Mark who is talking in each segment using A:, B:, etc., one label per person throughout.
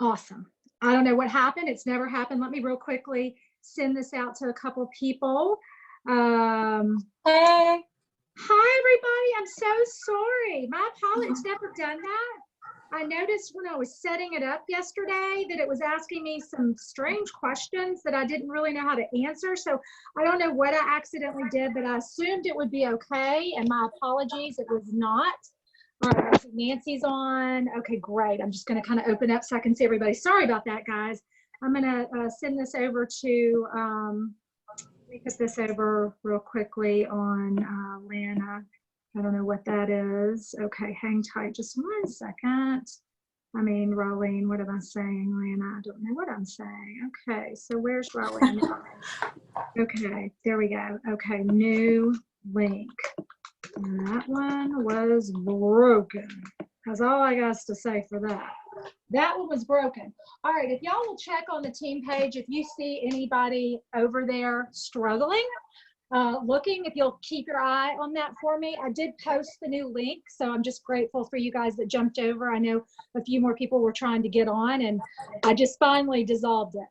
A: Awesome. I don't know what happened. It's never happened. Let me real quickly send this out to a couple people. Hey. Hi, everybody. I'm so sorry. My apologies. It's never done that. I noticed when I was setting it up yesterday that it was asking me some strange questions that I didn't really know how to answer. So I don't know what I accidentally did, but I assumed it would be okay. And my apologies, it was not. All right, so Nancy's on. Okay, great. I'm just going to kind of open up so I can see everybody. Sorry about that, guys. I'm going to send this over to, let me put this over real quickly on Lana. I don't know what that is. Okay, hang tight just 1 second. I mean, Rolene, what am I saying, Lana? I don't know what I'm saying. Okay, so where's Rolene? Okay, there we go. Okay, new link. And that one was broken. That's all I got to say for that. That one was broken. All right, if y'all will check on the team page, if you see anybody over there struggling, looking, if you'll keep your eye on that for me. I did post the new link, so I'm just grateful for you guys that jumped over. I know a few more people were trying to get on, and I just finally dissolved it.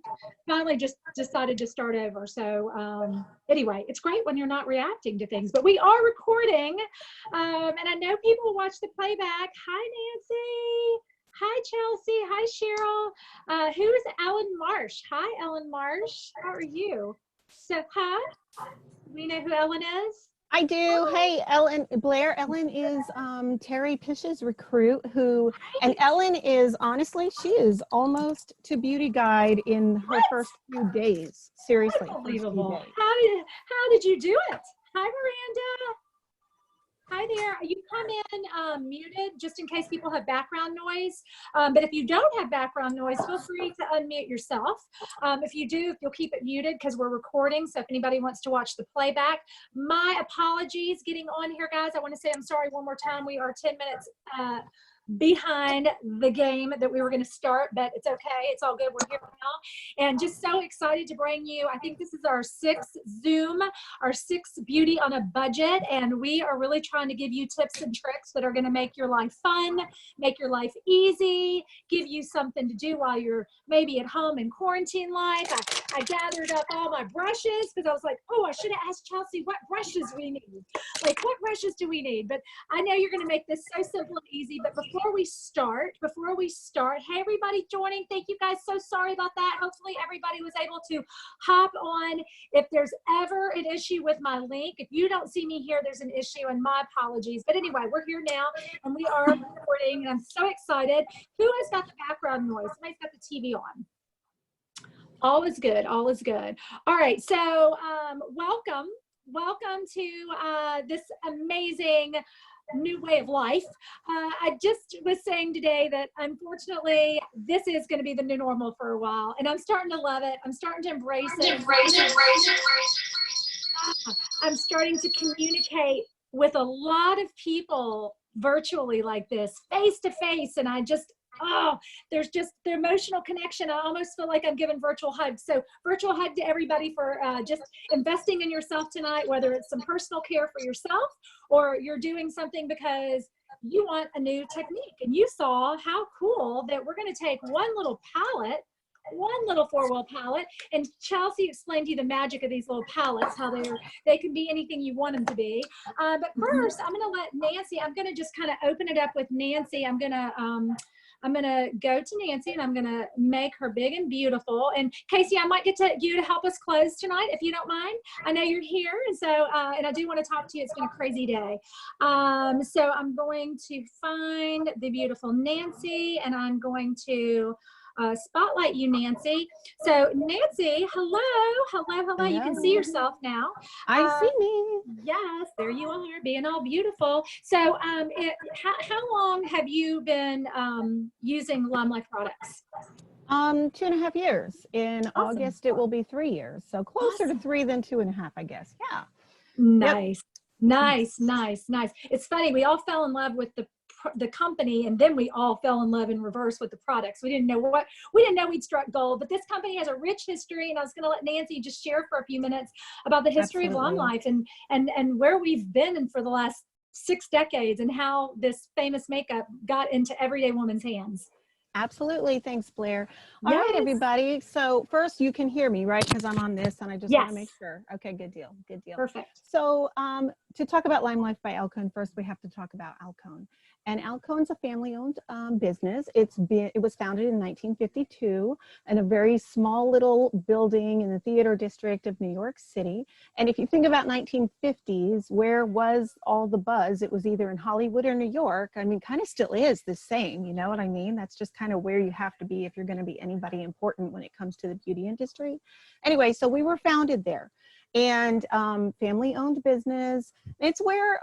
A: Finally just decided to start over. So anyway, it's great when you're not reacting to things, but we are recording, and I know people will watch the playback. Hi, Nancy. Hi, Chelsea. Hi, Cheryl. Who is Ellen Marsh? Hi, Ellen Marsh. How are you? So, hi. We know who Ellen is?
B: I do. Hey, Ellen, Blair. Ellen is Terry Pish's recruit and Ellen is, honestly, she is almost to beauty guide in her first few days. Seriously.
A: Unbelievable. How did you do it? Hi, Miranda. Hi there. You come in muted just in case people have background noise. But if you don't have background noise, feel free to unmute yourself. If you do, you'll keep it muted because we're recording. So if anybody wants to watch the playback, my apologies getting on here, guys. I want to say I'm sorry one more time. We are 10 minutes behind the game that we were going to start, but it's okay. It's all good. We're here now. And just so excited to bring you, I think this is our 6th Zoom, our 6th Beauty on a Budget. And we are really trying to give you tips and tricks that are going to make your life fun, make your life easy, give you something to do while you're maybe at home in quarantine life. I gathered up all my brushes because I was like, oh, I should have asked Chelsea what brushes we need. Like, what brushes do we need? But I know you're going to make this so simple and easy. But before we start, hey, everybody joining, thank you guys. So sorry about that. Hopefully everybody was able to hop on. If there's ever an issue with my link, if you don't see me here, there's an issue, and my apologies. But anyway, we're here now and we are recording, and I'm so excited. Who has got the background noise? Somebody's got the TV on. All is good. All is good. All right. So welcome to this amazing new way of life. I just was saying today that unfortunately this is going to be the new normal for a while, and I'm starting to love it. I'm starting to embrace it. I'm starting to communicate with a lot of people virtually like this, face to face, and there's just the emotional connection. I almost feel like I'm giving virtual hugs. So virtual hug to everybody for just investing in yourself tonight, whether it's some personal care for yourself or you're doing something because you want a new technique. And you saw how cool that we're going to take one little palette, one little 4-wheel palette, and Chelsea explained to you the magic of these little palettes, how they can be anything you want them to be. But first, I'm going to let Nancy, I'm going to just kind of open it up with Nancy. I'm going to go to Nancy and I'm going to make her big and beautiful. And Casey, I might get to you to help us close tonight, if you don't mind. I know you're here. And so, and I do want to talk to you. It's been a crazy day. So I'm going to find the beautiful Nancy, and I'm going to spotlight you, Nancy. So Nancy, hello. You can see yourself now.
B: I see me.
A: Yes, there you are, being all beautiful. So how long have you been using LimeLife products?
B: 2.5 years. In
A: Awesome.
B: August, it will be 3 years. So closer to 3 than 2.5, I guess. Yeah.
A: Nice. Yep. Nice. It's funny. We all fell in love with the company, and then we all fell in love in reverse with the products. We didn't know we'd struck gold, but this company has a rich history, and I was going to let Nancy just share for a few minutes about the history of LimeLife and where we've been for the last 6 decades and how this famous makeup got into everyday woman's hands.
B: Absolutely. Thanks, Blair. All right,
A: Yes.
B: everybody. So first you can hear me, right? Because I'm on this and I just want to make
A: Yes.
B: sure. Okay, good deal. Good deal.
A: Perfect.
B: So to talk about LimeLife by Alcone, first we have to talk about Alcone. And Alcone's a family-owned business. It was founded in 1952 in a very small little building in the theater district of New York City. And if you think about 1950s, where was all the buzz? It was either in Hollywood or New York. I mean, kind of still is the same, you know what I mean? That's just kind of where you have to be if you're going to be anybody important when it comes to the beauty industry. Anyway, so we were founded there, and family-owned business. It's where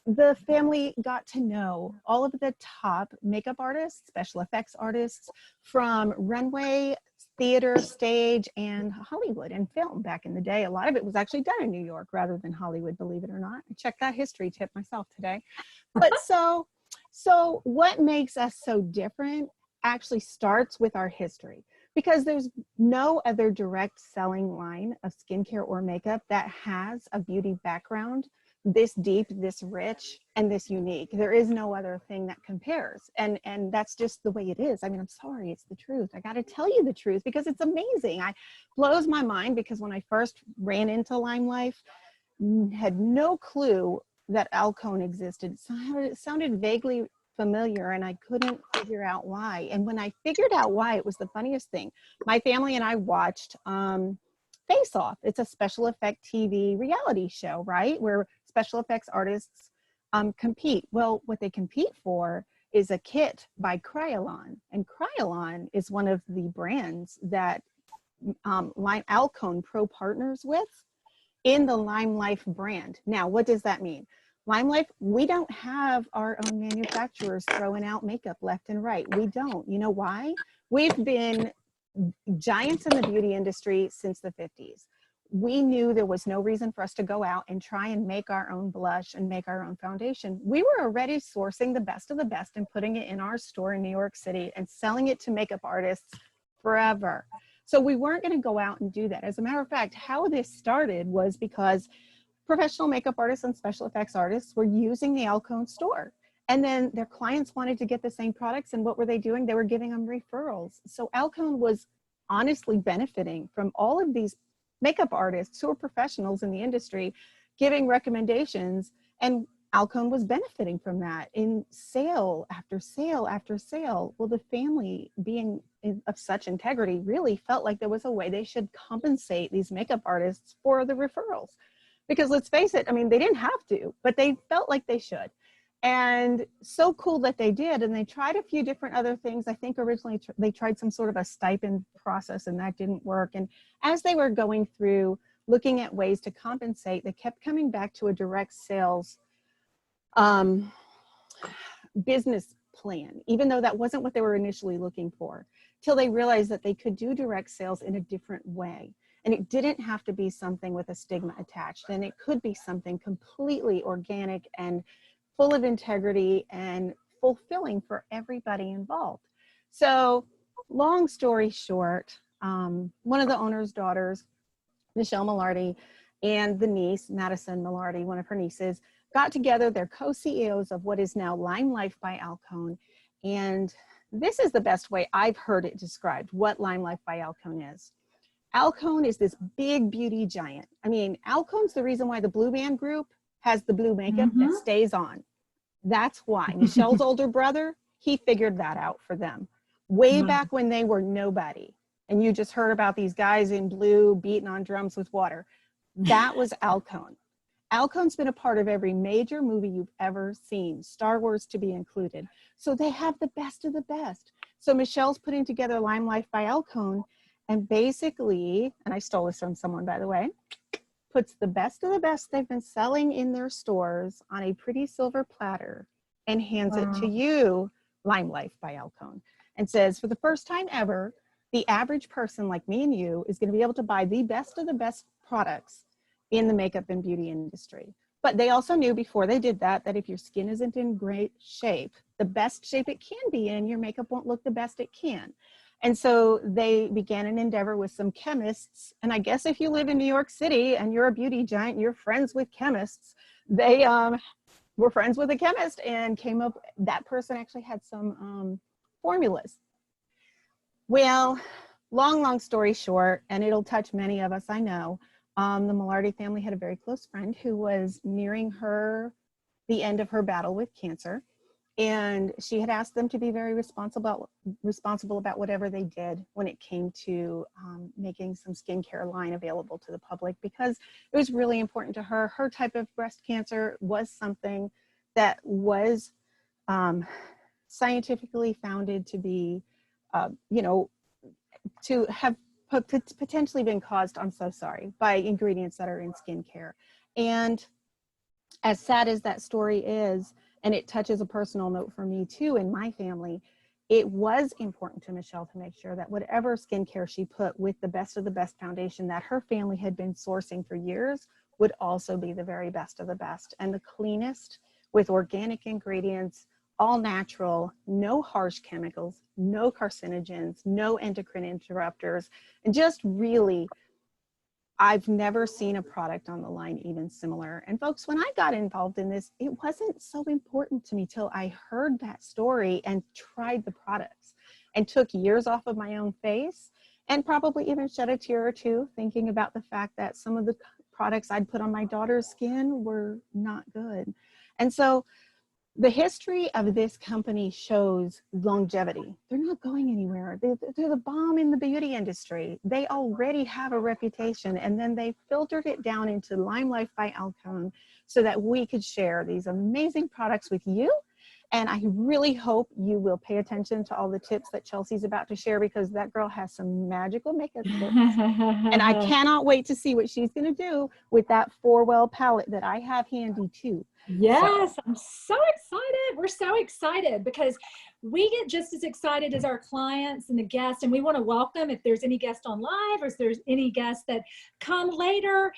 B: the family got to know all of the top makeup artists, special effects artists from runway, theater, stage, and Hollywood and film back in the day. A lot of it was actually done in New York rather than Hollywood, believe it or not. I checked that history tip myself today. But so what makes us so different actually starts with our history, because there's no other direct selling line of skincare or makeup that has a beauty background this deep, this rich, and this unique. There is no other thing that compares. And that's just the way it is. I mean, I'm sorry, it's the truth. I got to tell you the truth because it's amazing. It blows my mind because when I first ran into LimeLife, had no clue that Alcone existed. So it sounded vaguely familiar and I couldn't figure out why. And when I figured out why, it was the funniest thing. My family and I watched Face Off. It's a special effect TV reality show, right? Where special effects artists compete. Well, what they compete for is a kit by Kryolan. And Kryolan is one of the brands that Alcone Pro partners with in the LimeLife brand. Now, what does that mean? LimeLife, we don't have our own manufacturers throwing out makeup left and right. We don't. You know why? We've been giants in the beauty industry since the 50s. We knew there was no reason for us to go out and try and make our own blush and make our own foundation. We were already sourcing the best of the best and putting it in our store in New York City and selling it to makeup artists forever. So we weren't going to go out and do that. As a matter of fact, how this started was because professional makeup artists and special effects artists were using the Alcone store. And then their clients wanted to get the same products. And what were they doing? They were giving them referrals. So Alcone was honestly benefiting from all of these makeup artists who are professionals in the industry giving recommendations. And Alcone was benefiting from that in sale after sale after sale. Well, the family, being of such integrity, really felt like there was a way they should compensate these makeup artists for the referrals. Because let's face it, I mean, they didn't have to, but they felt like they should. And so cool that they did. And they tried a few different other things. I think originally they tried some sort of a stipend process and that didn't work. And as they were going through looking at ways to compensate, they kept coming back to a direct sales business plan, even though that wasn't what they were initially looking for, till they realized that they could do direct sales in a different way. And it didn't have to be something with a stigma attached. And it could be something completely organic and full of integrity and fulfilling for everybody involved. So long story short, one of the owner's daughters, Michelle Millardi, and the niece, Madison Millardi, one of her nieces, got together. They're co-CEOs of what is now LimeLife by Alcone. And this is the best way I've heard it described, what LimeLife by Alcone is. Alcone is this big beauty giant. I mean, Alcone's the reason why the Blue Band Group has the blue makeup that stays on. That's why. Michelle's older brother, he figured that out for them way back when they were nobody. And you just heard about these guys in blue beating on drums with water. That was Alcone. Alcone's been a part of every major movie you've ever seen, Star Wars to be included. So they have the best of the best. So Michelle's putting together LimeLife by Alcone, and basically, and I stole this from someone, by the way, puts the best of the best they've been selling in their stores on a pretty silver platter and hands it to you, LimeLife by Alcone, and says, for the first time ever, the average person like me and you is going to be able to buy the best of the best products in the makeup and beauty industry. But they also knew before they did that, that if your skin isn't in great shape, the best shape it can be in, your makeup won't look the best it can. And so they began an endeavor with some chemists. And I guess if you live in New York City and you're a beauty giant, you're friends with chemists. They were friends with a chemist and came up, that person actually had some formulas. Well, long story short, and it'll touch many of us, I know, the Millardi family had a very close friend who was nearing the end of her battle with cancer. And she had asked them to be very responsible about whatever they did when it came to making some skincare line available to the public, because it was really important to her. Her type of breast cancer was something that was scientifically founded to be, to have potentially been caused, I'm so sorry, by ingredients that are in skincare. And as sad as that story is, and it touches a personal note for me too in my family, it was important to Michelle to make sure that whatever skincare she put with the best of the best foundation that her family had been sourcing for years would also be the very best of the best and the cleanest, with organic ingredients, all natural, no harsh chemicals, no carcinogens, no endocrine interrupters, and just really, I've never seen a product on the line even similar. And folks, when I got involved in this, it wasn't so important to me till I heard that story and tried the products and took years off of my own face, and probably even shed a tear or two thinking about the fact that some of the products I'd put on my daughter's skin were not good. And so the history of this company shows longevity. They're not going anywhere. They're the bomb in the beauty industry. They already have a reputation, and then they filtered it down into LimeLife by Alcone so that we could share these amazing products with you. And I really hope you will pay attention to all the tips that Chelsea's about to share, because that girl has some magical makeup tips. And I cannot wait to see what she's going to do with that 4Well palette that I have handy too.
A: Yes, I'm so excited. We're so excited because we get just as excited as our clients and the guests, and we want to welcome, if there's any guest on live or if there's any guests that come later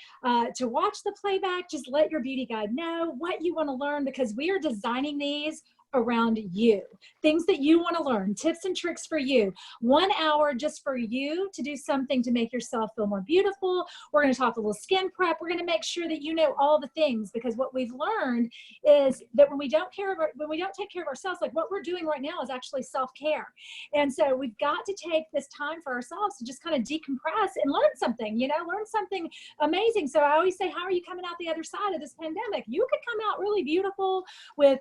A: to watch the playback, just let your beauty guide know what you want to learn, because we are designing these around you, things that you want to learn, tips and tricks for you. 1 hour just for you to do something to make yourself feel more beautiful. We're going to talk a little skin prep. We're going to make sure that you know all the things, because what we've learned is that when we don't take care of ourselves, like what we're doing right now is actually self-care. And so we've got to take this time for ourselves to just kind of decompress and learn something, learn something amazing. So I always say, how are you coming out the other side of this pandemic? You could come out really beautiful with,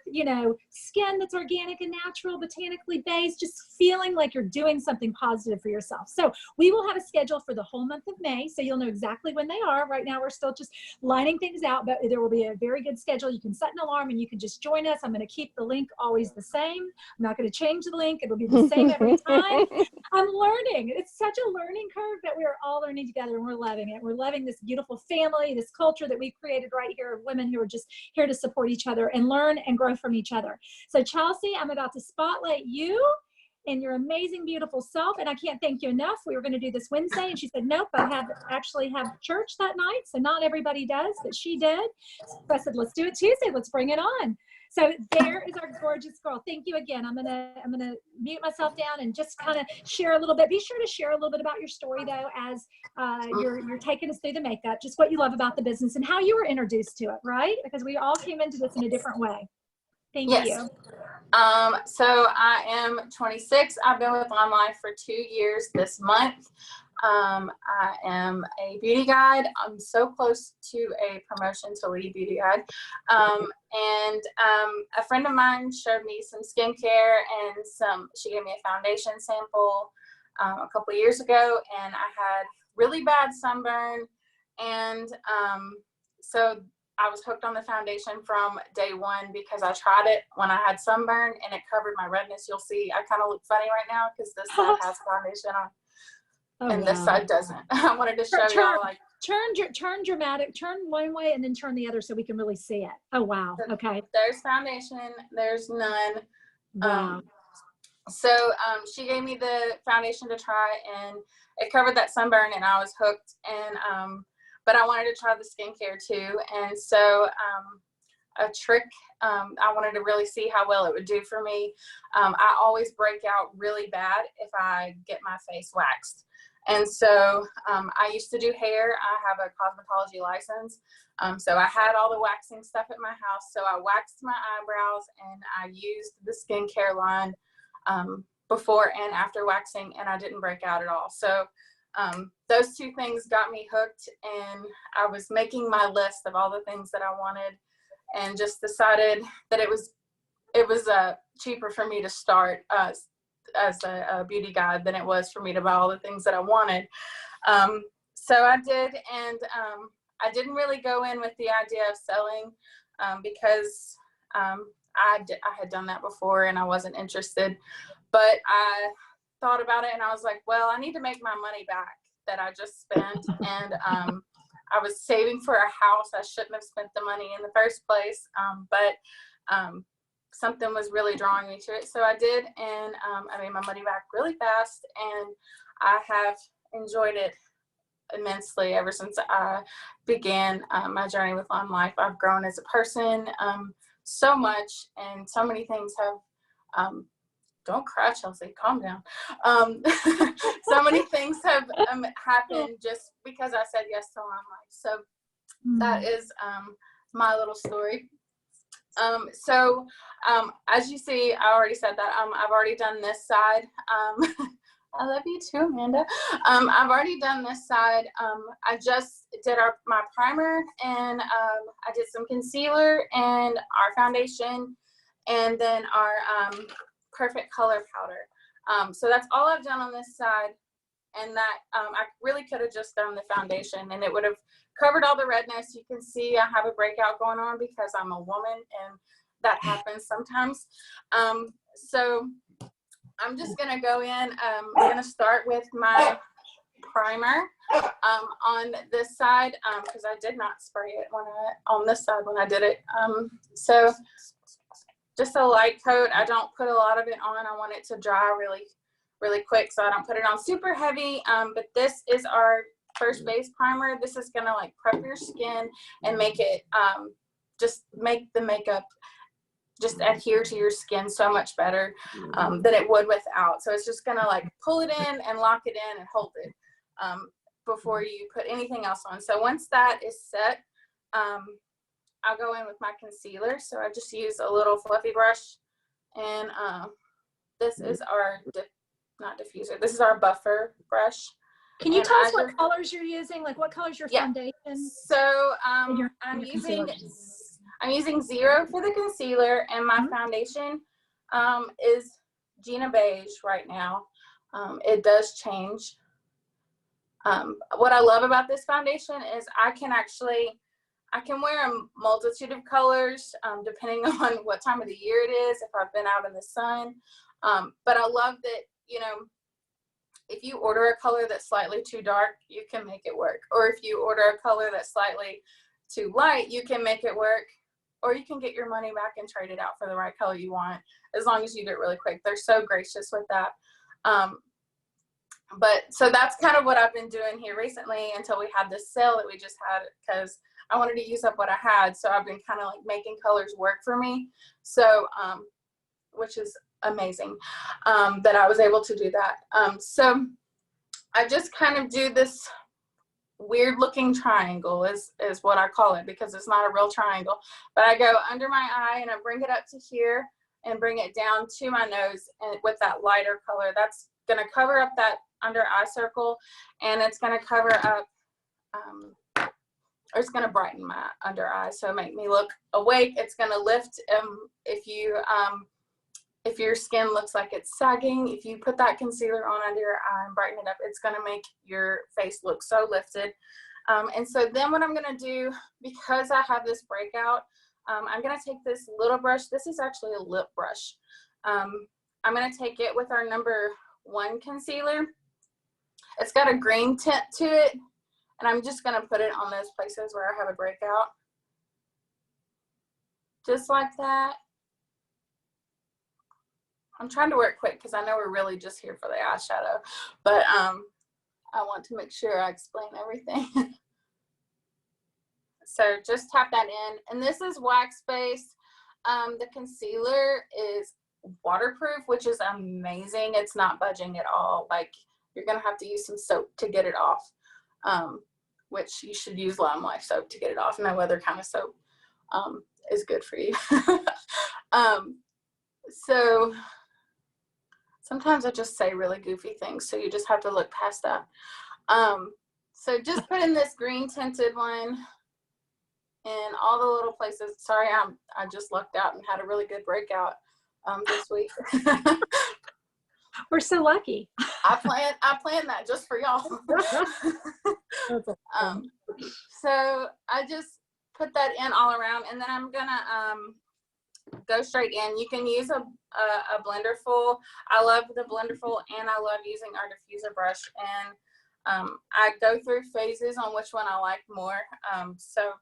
A: skin that's organic and natural, botanically based, just feeling like you're doing something positive for yourself. So we will have a schedule for the whole month of May, so you'll know exactly when they are. Right now we're still just lining things out, but there will be a very good schedule. You can set an alarm and you can just join us. I'm going to keep the link always the same. I'm not going to change the link. It'll be the same every time. I'm learning. It's such a learning curve that we are all learning together, and we're loving it. We're loving this beautiful family, this culture that we've created right here of women who are just here to support each other and learn and grow from each other. So Chelsea, I'm about to spotlight you and your amazing, beautiful self. And I can't thank you enough. We were going to do this Wednesday, and she said, nope, I actually have church that night. So not everybody does, but she did. So I said, let's do it Tuesday. Let's bring it on. So there is our gorgeous girl. Thank you again. I'm gonna mute myself down and just kind of share a little bit. Be sure to share a little bit about your story though, as you're taking us through the makeup, just what you love about the business and how you were introduced to it, right? Because we all came into this in a different way. Thank you.
C: So I am 26. I've been with LimeLife for 2 years this month. I am a beauty guide. I'm so close to a promotion to lead beauty guide. A friend of mine showed me some skincare and she gave me a foundation sample a couple years ago, and I had really bad sunburn. And so I was hooked on the foundation from day one because I tried it when I had sunburn and it covered my redness. You'll see I kind of look funny right now because this side has foundation on and this side doesn't. I wanted to show y'all like
A: turn dramatic, turn one way and then turn the other so we can really see it. Oh wow. Okay.
C: There's foundation, there's none.
A: Wow.
C: She gave me the foundation to try and it covered that sunburn and I was hooked. And but I wanted to try the skincare too. And so a trick, I wanted to really see how well it would do for me. I always break out really bad if I get my face waxed. And so I used to do hair. I have a cosmetology license. So I had all the waxing stuff at my house. So I waxed my eyebrows and I used the skincare line before and after waxing, and I didn't break out at all. So those two things got me hooked, and I was making my list of all the things that I wanted, and just decided that it was cheaper for me to start as a beauty guide than it was for me to buy all the things that I wanted. So I did, and I didn't really go in with the idea of selling because I had done that before and I wasn't interested. But I thought about it and I was like, well, I need to make my money back that I just spent. And I was saving for a house. I shouldn't have spent the money in the first place. But something was really drawing me to it. So I did, and I made my money back really fast, and I have enjoyed it immensely ever since I began my journey with LimeLife. I've grown as a person so much, and so many things have, don't cry, Chelsea, calm down. So many things have happened just because I said yes to LimeLife. So that is my little story. As you see, I already said that I've already done this side. I love you too, Amanda. I've already done this side. I just did my primer, and I did some concealer and our foundation, and then our perfect color powder. So that's all I've done on this side, and that I really could have just done the foundation and it would have covered all the redness. You can see I have a breakout going on because I'm a woman and that happens sometimes. So I'm just gonna go in. I'm gonna start with my primer on this side because I did not spray it on this side when I did it. So just a light coat. I don't put a lot of it on. I want it to dry really quick, so I don't put it on super heavy. But this is our first base primer. This is gonna like prep your skin and make it just make the makeup just adhere to your skin so much better than it would without. So it's just gonna like pull it in and lock it in and hold it before you put anything else on. So once that is set, I'll go in with my concealer. So I just use a little fluffy brush, and this is our not diffuser. This is our buffer brush.
A: Can you tell us what colors you're using? Like what color's your foundation?
C: So I'm using 0 for the concealer, and my foundation is Gina Beige right now. It does change. What I love about this foundation is I can wear a multitude of colors depending on what time of the year it is, if I've been out in the sun. But I love that, you know, if you order a color that's slightly too dark, you can make it work. Or if you order a color that's slightly too light, you can make it work. Or you can get your money back and trade it out for the right color you want, as long as you do it really quick. They're so gracious with that. But so that's kind of what I've been doing here recently until we had this sale that we just had, because I wanted to use up what I had. So I've been kind of like making colors work for me. So, which is amazing that I was able to do that. So I just kind of do this weird looking triangle is what I call it, because it's not a real triangle, but I go under my eye and I bring it up to here and bring it down to my nose, and with that lighter color, that's going to cover up that under eye circle, and it's going to cover up or it's going to brighten my under eye, so make me look awake. It's going to lift if your skin looks like it's sagging, if you put that concealer on under your eye and brighten it up, it's going to make your face look so lifted. And so then what I'm going to do, because I have this breakout, I'm going to take this little brush. This is actually a lip brush. I'm going to take it with our number 1 concealer. It's got a green tint to it, and I'm just going to put it on those places where I have a breakout. Just like that. I'm trying to work quick because I know we're really just here for the eyeshadow, but I want to make sure I explain everything. So just tap that in, and this is wax based. The concealer is waterproof, which is amazing. It's not budging at all. Like, you're gonna have to use some soap to get it off, which you should use LimeLife soap to get it off. No other kind of soap is good for you. So sometimes I just say really goofy things, so you just have to look past that. So just put in this green tinted one in all the little places. Sorry, I just lucked out and had a really good breakout this week.
A: We're so lucky.
C: I planned that just for y'all. So I just put that in all around, and then I'm gonna go straight in. You can use a Blenderful. I love the Blenderful, and I love using our diffuser brush. And I go through phases on which one I like more. So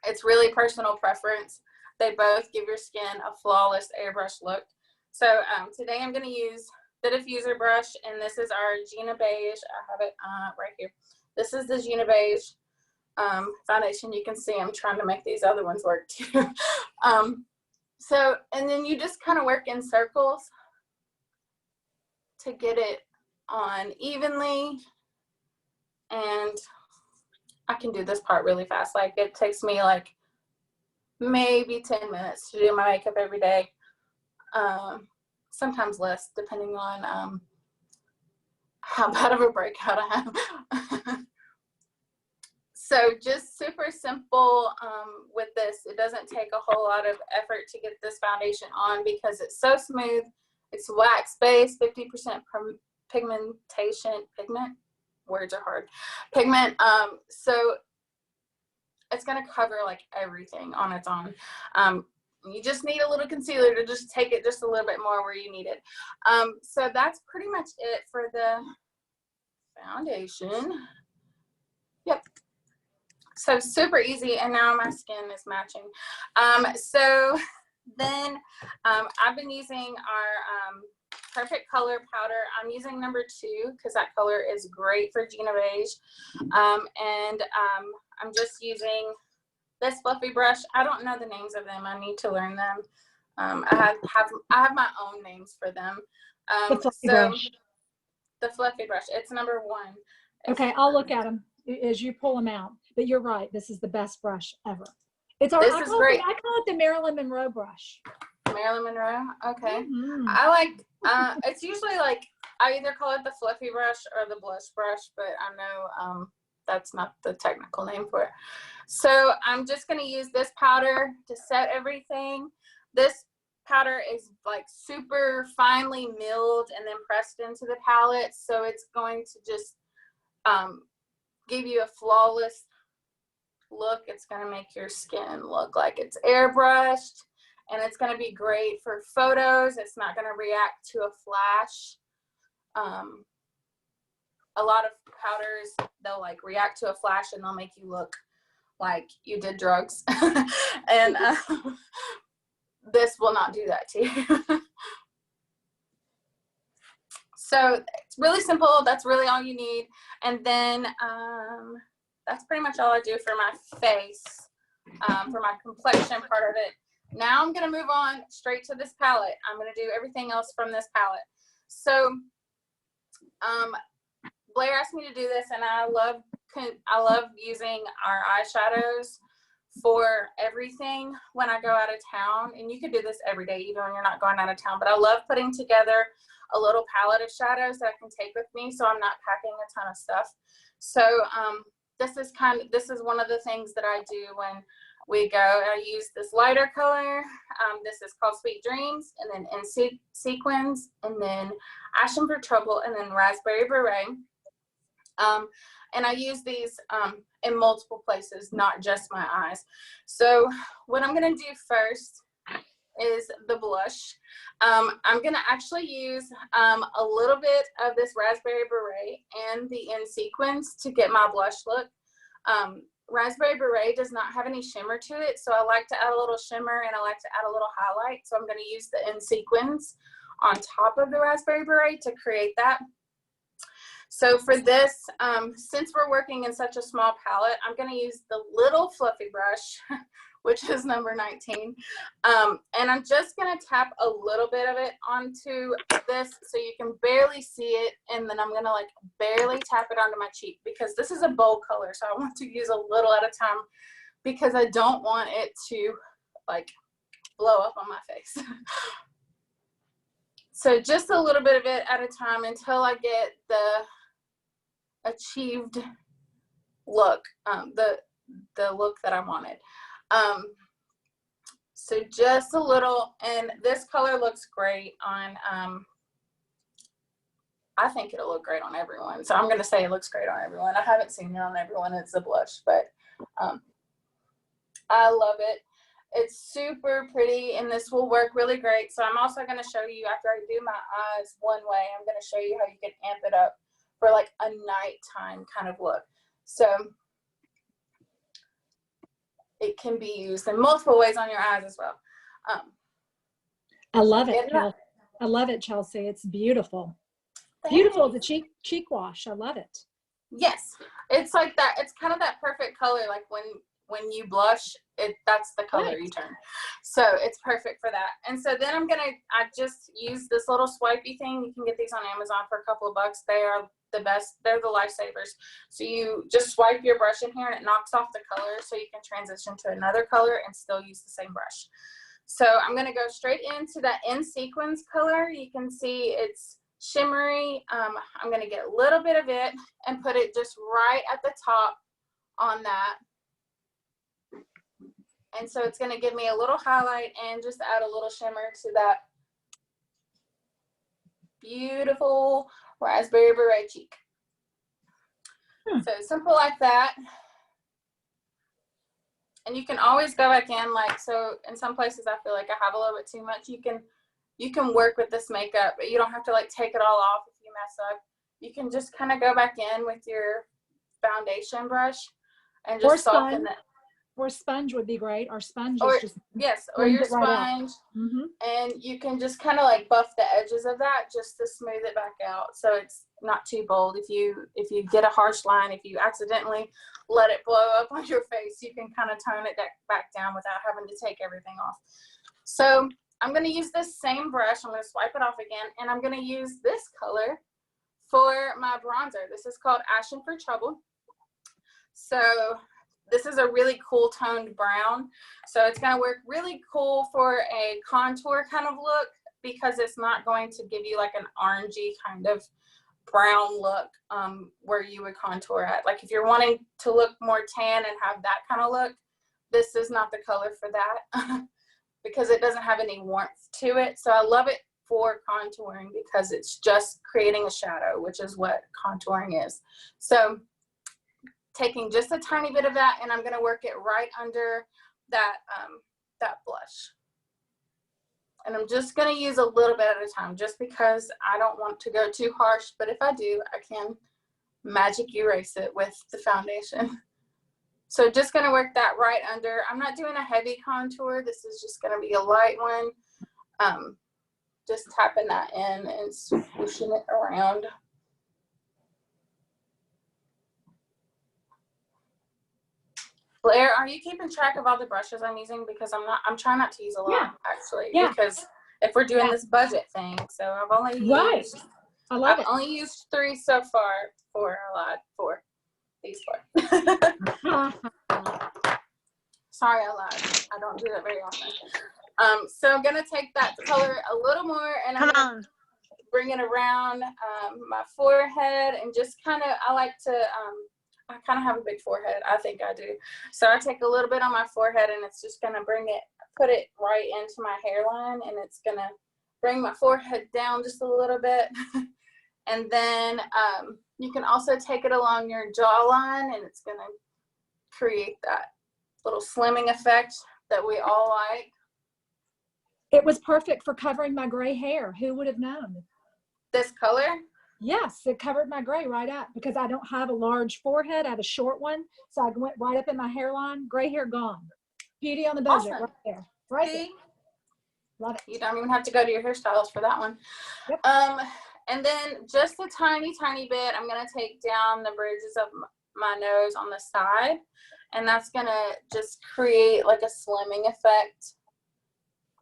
C: it's really personal preference. They both give your skin a flawless airbrush look. So today I'm going to use the diffuser brush, and this is our Gina Beige. I have it right here. This is the Gina Beige foundation. You can see I'm trying to make these other ones work too. So, and then you just kind of work in circles to get it on evenly. And I can do this part really fast. Like, it takes me like maybe 10 minutes to do my makeup every day. Sometimes less, depending on how bad of a breakout I have. So just super simple with this. It doesn't take a whole lot of effort to get this foundation on because it's so smooth. It's wax based, 50% pigment. Words are hard. Pigment. So it's gonna cover like everything on its own. You just need a little concealer to just take it just a little bit more where you need it. So that's pretty much it for the foundation. Yep. So super easy, and now my skin is matching. So then I've been using our Perfect Color powder. I'm using number 2 because that color is great for Gina Beige. And I'm just using this fluffy brush. I don't know the names of them. I need to learn them. I have my own names for them.
A: The fluffy brush.
C: The fluffy brush. It's number 1.
A: Okay, I'll look at them as you pull them out. But you're right. This is the best brush ever. It's our.
C: This is great.
A: I call it the Marilyn Monroe brush.
C: Marilyn Monroe. Okay.
A: Mm-hmm.
C: I like. It's usually like I either call it the fluffy brush or the blush brush, but I know that's not the technical name for it. So I'm just going to use this powder to set everything. This powder is like super finely milled and then pressed into the palette, so it's going to just give you a flawless look. It's going to make your skin look like it's airbrushed, and it's going to be great for photos. It's not going to react to a flash. A lot of powders, they'll like react to a flash and they'll make you look like you did drugs. And this will not do that to you. So it's really simple. That's really all you need. And then that's pretty much all I do for my face, for my complexion part of it. Now I'm going to move on straight to this palette. I'm going to do everything else from this palette. So Blair asked me to do this, and I love using our eyeshadows for everything when I go out of town. And you could do this every day, even when you're not going out of town. But I love putting together a little palette of shadows that I can take with me, so I'm not packing a ton of stuff. So this is one of the things that I do when we go. I use this lighter color. This is called Sweet Dreams, and then in Sequins, and then Ashen for Trouble, and then Raspberry Beret. And I use these in multiple places, not just my eyes. So what I'm going to do first is the blush. I'm going to actually use a little bit of this Raspberry Beret and the In Sequins to get my blush look. Raspberry Beret does not have any shimmer to it, so I like to add a little shimmer and I like to add a little highlight. So I'm going to use the In Sequins on top of the Raspberry Beret to create that. So for this, since we're working in such a small palette, I'm going to use the little fluffy brush, which is number 19. And I'm just going to tap a little bit of it onto this so you can barely see it. And then I'm going to like barely tap it onto my cheek because this is a bold color. So I want to use a little at a time because I don't want it to like blow up on my face. So just a little bit of it at a time until I get the achieved look, the look that I wanted. So just a little, and this color looks great on, I think it'll look great on everyone. So I'm going to say it looks great on everyone. I haven't seen it on everyone. It's a blush, but I love it. It's super pretty, and this will work really great. So I'm also going to show you, after I do my eyes one way, I'm going to show you how you can amp it up for like a nighttime kind of look. So it can be used in multiple ways on your eyes as well.
A: I love it. I love it, Chelsea. It's beautiful. Beautiful, the cheek wash. I love it.
C: Yes, it's like that. It's kind of that perfect color, like when you blush, that's the color you turn. So it's perfect for that. And so then I just use this little swipey thing. You can get these on Amazon for a couple of bucks. They are the best. They're the lifesavers. So you just swipe your brush in here and it knocks off the color, so you can transition to another color and still use the same brush. So I'm going to go straight into that In Sequins color. You can see it's shimmery. I'm going to get a little bit of it and put it just right at the top on that. And so it's going to give me a little highlight and just add a little shimmer to that beautiful raspberry beret cheek. So simple like that. And you can always go back in, like, so in some places I feel like I have a little bit too much. You can work with this makeup, but you don't have to like take it all off if you mess up. You can just kind of go back in with your foundation brush and just soften it.
A: Or sponge would be great. Our sponge
C: Or,
A: is just
C: or your sponge. And you can just kind of like buff the edges of that just to smooth it back out, so it's not too bold. If you get a harsh line, if you accidentally let it blow up on your face, you can kind of tone it back down without having to take everything off. So I'm going to use this same brush. I'm going to swipe it off again, and I'm going to use this color for my bronzer. This is called Ashen for Trouble. So this is a really cool toned brown. So it's going to work really cool for a contour kind of look, because it's not going to give you like an orangey kind of brown look where you would contour at. Like if you're wanting to look more tan and have that kind of look, this is not the color for that because it doesn't have any warmth to it. So I love it for contouring because it's just creating a shadow, which is what contouring is. So taking just a tiny bit of that, and I'm going to work it right under that that blush. And I'm just going to use a little bit at a time, just because I don't want to go too harsh, but if I do, I can magic erase it with the foundation. So just going to work that right under. I'm not doing a heavy contour. This is just going to be a light one. Just tapping that in and swooshing it around. Blair, are you keeping track of all the brushes I'm using? Because I'm trying not to use a lot, actually, because if we're doing this budget thing, so I've only used, I've only used 3 so far. 4, I lied, 4. These 4. Sorry, I lied. I don't do that very often. So I'm gonna take that color a little more, and I'm gonna bring it around my forehead, and just kind of, I like to, I kind of have a big forehead. I think I do. So I take a little bit on my forehead, and it's just going to put it right into my hairline, and it's going to bring my forehead down just a little bit. And then you can also take it along your jawline, and it's going to create that little slimming effect that we all like.
A: It was perfect for covering my gray hair. Who would have known?
C: This color?
A: Yes, it covered my gray right up, because I don't have a large forehead. I have a short one. So I went right up in my hairline. Gray hair gone. Beauty on the budget. Awesome. Right there. Right there. Love it.
C: You don't even have to go to your hairstylist for that one.
A: Yep.
C: And then just a tiny, tiny bit, I'm going to take down the bridges of my nose on the side. And that's going to just create like a slimming effect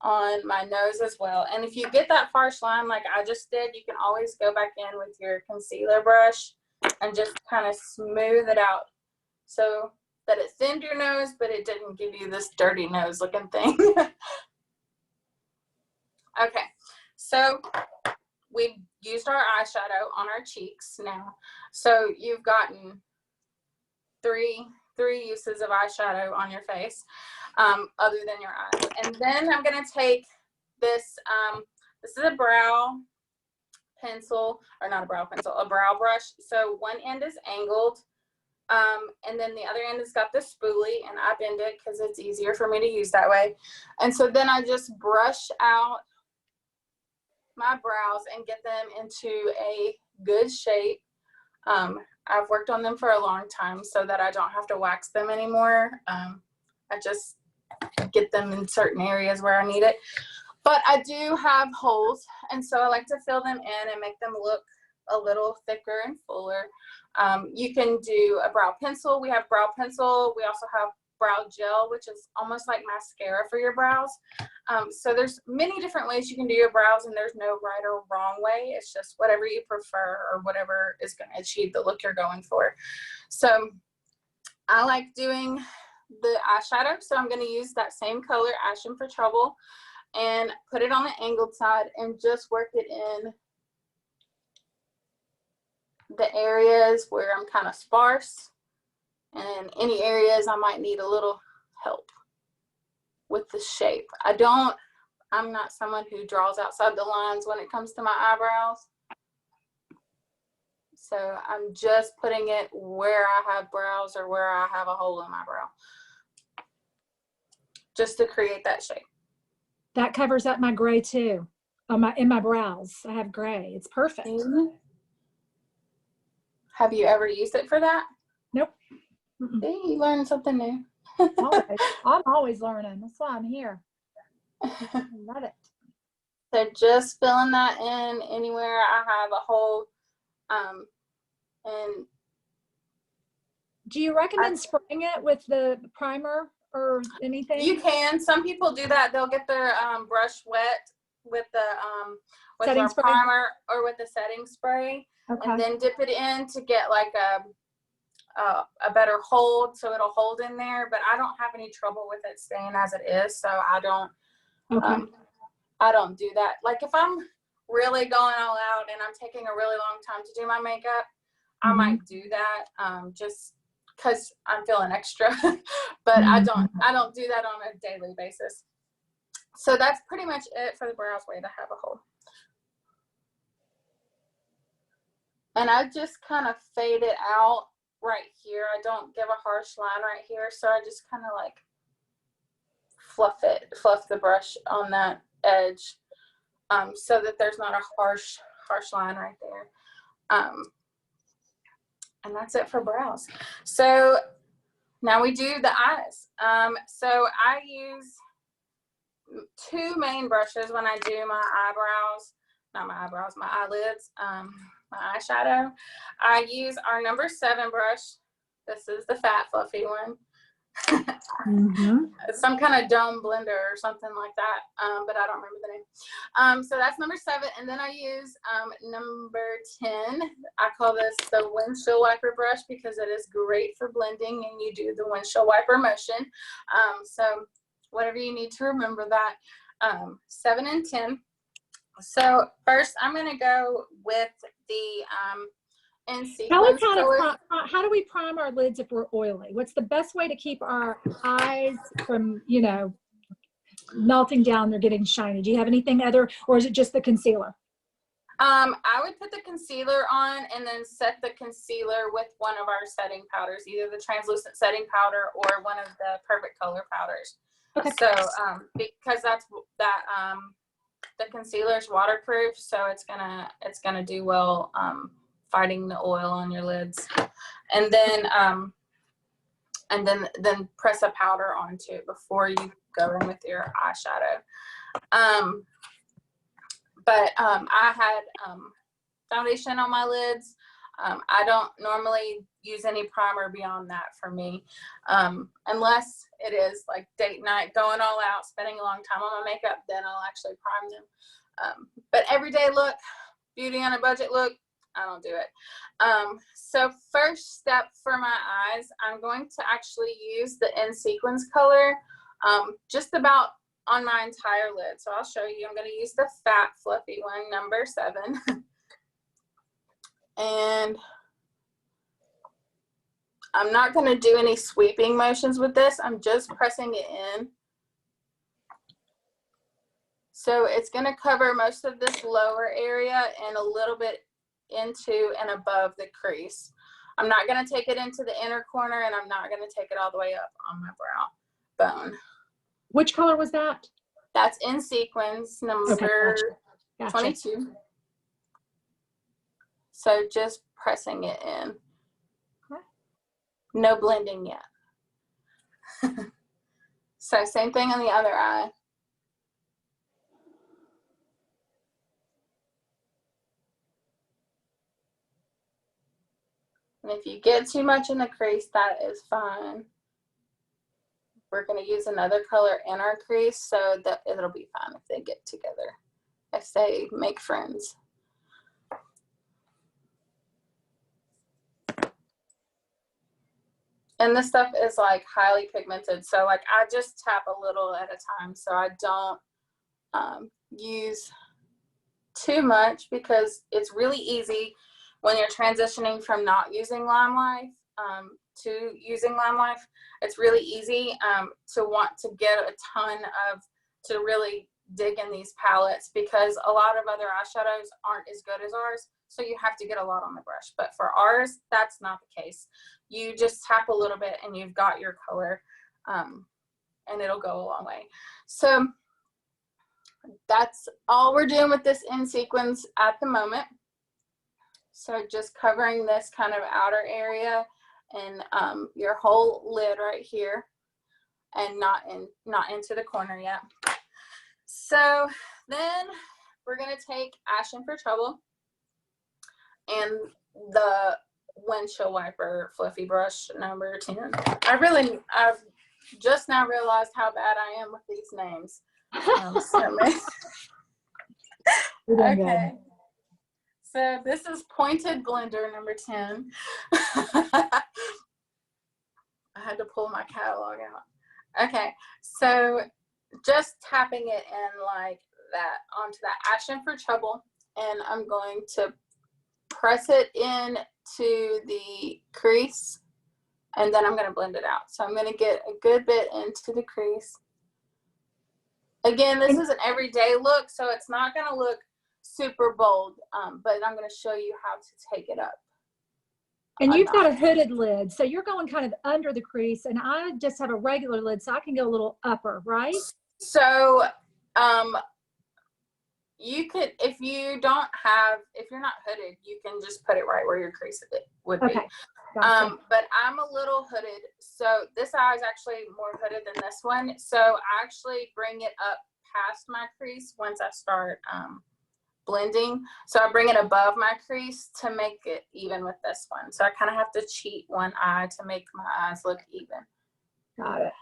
C: on my nose as well. And if you get that harsh line like I just did, you can always go back in with your concealer brush and just kind of smooth it out so that it thinned your nose, but it didn't give you this dirty nose looking thing. Okay, So we've used our eyeshadow on our cheeks now. So you've gotten three uses of eyeshadow on your face, other than your eyes. And then I'm gonna take this, this is a brow pencil, or not a brow pencil, a brow brush. So one end is angled, and then the other end has got the spoolie, and I bend it because it's easier for me to use that way. And so then I just brush out my brows and get them into a good shape. I've worked on them for a long time so that I don't have to wax them anymore. I just get them in certain areas where I need it. But I do have holes, and so I like to fill them in and make them look a little thicker and fuller. You can do a brow pencil. We have brow pencil. We also have brow gel, which is almost like mascara for your brows. So there's many different ways you can do your brows, and there's no right or wrong way. It's just whatever you prefer or whatever is going to achieve the look you're going for. So I like doing the eyeshadow, so I'm going to use that same color, Ashen for Trouble, and put it on the angled side and just work it in the areas where I'm kind of sparse, and any areas I might need a little help with the shape. I'm not someone who draws outside the lines when it comes to my eyebrows. So I'm just putting it where I have brows or where I have a hole in my brow, just to create that shape.
A: That covers up my gray too. In my brows, I have gray. It's perfect.
C: Mm-hmm. Have you ever used it for that?
A: Nope.
C: See, you learned something new.
A: I'm always learning. That's why I'm here. I love it.
C: So just filling that in anywhere I have a hole. And
A: do you recommend spraying it with the primer or anything?
C: You can. Some people do that. They'll get their brush wet with the
A: Setting spray?
C: primer or with the setting spray,
A: Okay.
C: and then dip it in to get like a better hold, so it'll hold in there. But I don't have any trouble with it staying as it is, so I don't.
A: Okay.
C: I don't do that. Like if I'm really going all out and I'm taking a really long time to do my makeup, I might do that just because I'm feeling extra. But I don't do that on a daily basis. So that's pretty much it for the brows way to have a hole. And I just kind of fade it out right here. I don't give a harsh line right here, so I just kind of like fluff the brush on that edge, so that there's not a harsh line right there. And that's it for brows. So now we do the eyes. So I use two main brushes when I do my eyelids, my eyeshadow. I use our number 7 brush. This is the fat fluffy one. Some kind of dome blender or something like that, but I don't remember the name. So that's number 7, and then I use number 10. I call this the windshield wiper brush because it is great for blending, and you do the windshield wiper motion. So whatever you need to remember that. 7 and 10. So first I'm going to go with the in sequence.
A: How do we prime our lids if we're oily? What's the best way to keep our eyes from, melting down or getting shiny? Do you have anything other, or is it just the concealer?
C: I would put the concealer on and then set the concealer with one of our setting powders, either the translucent setting powder or one of the perfect color powders. Okay. So because the concealer is waterproof, so it's gonna do well fighting the oil on your lids. And then press a powder onto it before you go in with your eyeshadow. But I had foundation on my lids. I don't normally use any primer beyond that for me, unless it is like date night, going all out, spending a long time on my makeup, then I'll actually prime them. But everyday look, beauty on a budget look, I don't do it. So first step for my eyes, I'm going to actually use the In Sequence color, just about on my entire lid. So I'll show you. I'm going to use the fat, fluffy one, number 7. And I'm not going to do any sweeping motions with this. I'm just pressing it in. So it's going to cover most of this lower area and a little bit into and above the crease. I'm not going to take it into the inner corner, and I'm not going to take it all the way up on my brow bone.
A: Which color was that?
C: That's in sequins, number
A: Okay, gotcha.
C: 22. So just pressing it in.
A: Okay.
C: No blending yet. So same thing on the other eye. And if you get too much in the crease, that is fine. We're going to use another color in our crease so that it'll be fine if they get together, if they make friends. And this stuff is like highly pigmented. So like I just tap a little at a time. So I don't use too much, because it's really easy when you're transitioning from not using LimeLife to using LimeLife. It's really easy to want to get a ton of, to really dig in these palettes, because a lot of other eyeshadows aren't as good as ours. So you have to get a lot on the brush. But for ours, that's not the case. You just tap a little bit and you've got your color, and it'll go a long way. So that's all we're doing with this in sequins at the moment. So just covering this kind of outer area and your whole lid right here, and not into the corner yet. So then we're gonna take Ashen for Trouble and the windshield wiper fluffy brush number 10. I've just now realized how bad I am with these names. Okay. So this is Pointed Blender number 10. I had to pull my catalog out. Okay, so just tapping it in like that onto that Ashen for Trouble, and I'm going to press it in to the crease, and then I'm going to blend it out. So I'm going to get a good bit into the crease. Again, this is an everyday look, so it's not going to look super bold, but I'm going to show you how to take it up.
A: And you've got a hooded lid, so you're going kind of under the crease, and I just have a regular lid, so I can go a little upper, right?
C: So you could, if you're not hooded, you can just put it right where your crease would be.
A: Okay. Gotcha.
C: But I'm a little hooded, so this eye is actually more hooded than this one. So I actually bring it up past my crease once I start blending. So I bring it above my crease to make it even with this one. So I kind of have to cheat one eye to make my eyes look even.
A: Got it.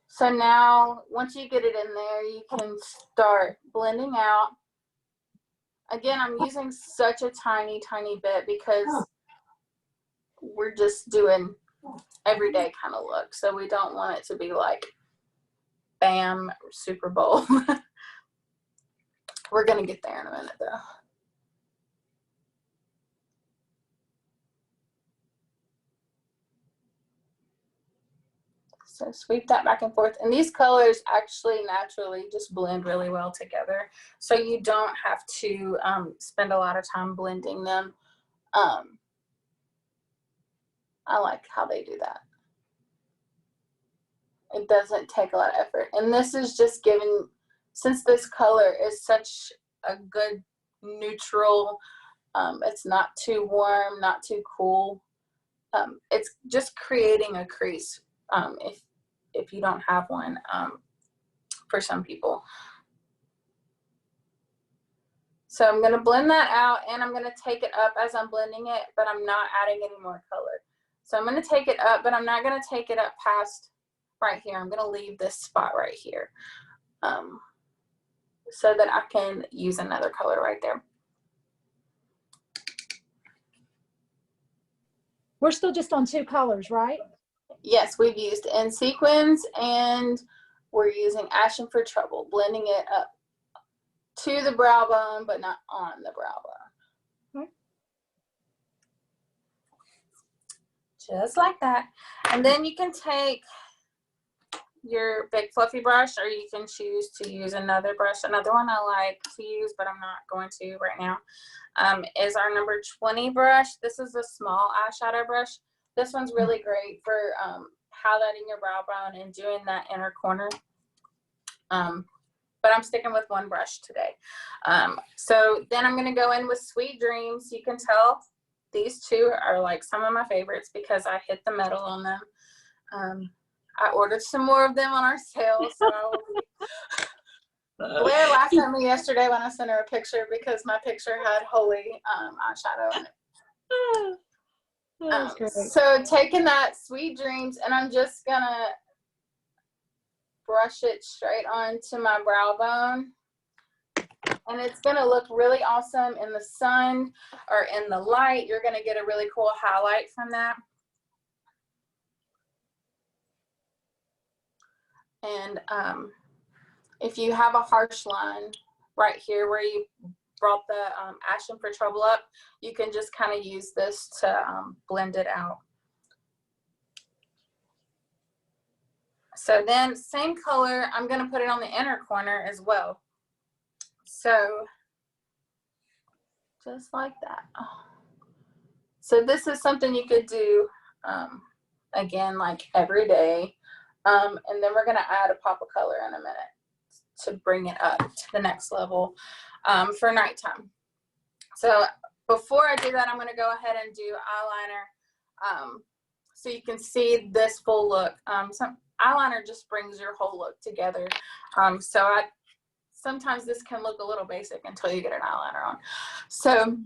C: So now, once you get it in there, you can start blending out. Again, I'm using such a tiny, tiny bit because we're just doing everyday kind of look. So we don't want it to be like, bam, Super Bowl. We're going to get there in a minute, though. So sweep that back and forth. And these colors actually naturally just blend really well together. So you don't have to spend a lot of time blending them. I like how they do that. It doesn't take a lot of effort. And this is just given, since this color is such a good neutral, it's not too warm, not too cool. It's just creating a crease if you don't have one for some people. So I'm going to blend that out, and I'm going to take it up as I'm blending it, but I'm not adding any more color. So I'm going to take it up, but I'm not going to take it up past right here. I'm going to leave this spot right here so that I can use another color right there.
A: We're still just on 2 colors, right?
C: Yes, we've used in sequins and we're using Ashen for Trouble, blending it up to the brow bone, but not on the brow bone.
A: Okay.
C: Just like that. And then you can take your big fluffy brush, or you can choose to use another brush. Another one I like to use, but I'm not going to right now, is our number 20 brush. This is a small eyeshadow brush. This one's really great for highlighting your brow bone and doing that inner corner. But I'm sticking with one brush today. So then I'm going to go in with Sweet Dreams. You can tell these two are like some of my favorites because I hit the metal on them. I ordered some more of them on our sale. So Blair laughed at me yesterday when I sent her a picture because my picture had holy eyeshadow in it. So taking that Sweet Dreams, and I'm just going to brush it straight onto my brow bone, and it's going to look really awesome in the sun or in the light. You're going to get a really cool highlight from that. And if you have a harsh line right here where you brought the Ashen for Trouble up, you can just kind of use this to blend it out. So then same color, I'm going to put it on the inner corner as well. So just like that. So this is something you could do, again, like every day. And then we're going to add a pop of color in a minute to bring it up to the next level for nighttime. So before I do that, I'm going to go ahead and do eyeliner so you can see this full look. Some eyeliner just brings your whole look together. So sometimes this can look a little basic until you get an eyeliner on. So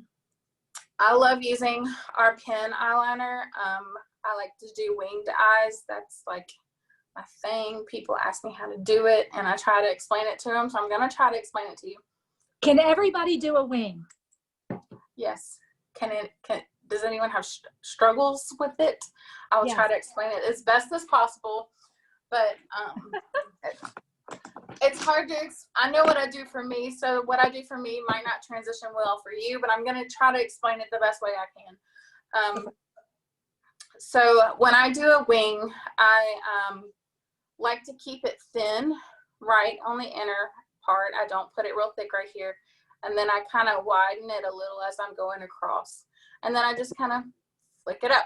C: I love using our pen eyeliner. I like to do winged eyes. That's like my thing. People ask me how to do it, and I try to explain it to them. So I'm going to try to explain it to you.
A: Can everybody do a wing?
C: Yes. Does anyone have struggles with it? I'll try to explain it as best as possible. But it's hard to, I know what I do for me. So what I do for me might not transition well for you, but I'm going to try to explain it the best way I can. So when I do a wing, I like to keep it thin right on the inner part. I don't put it real thick right here. And then I kind of widen it a little as I'm going across. And then I just kind of flick it up.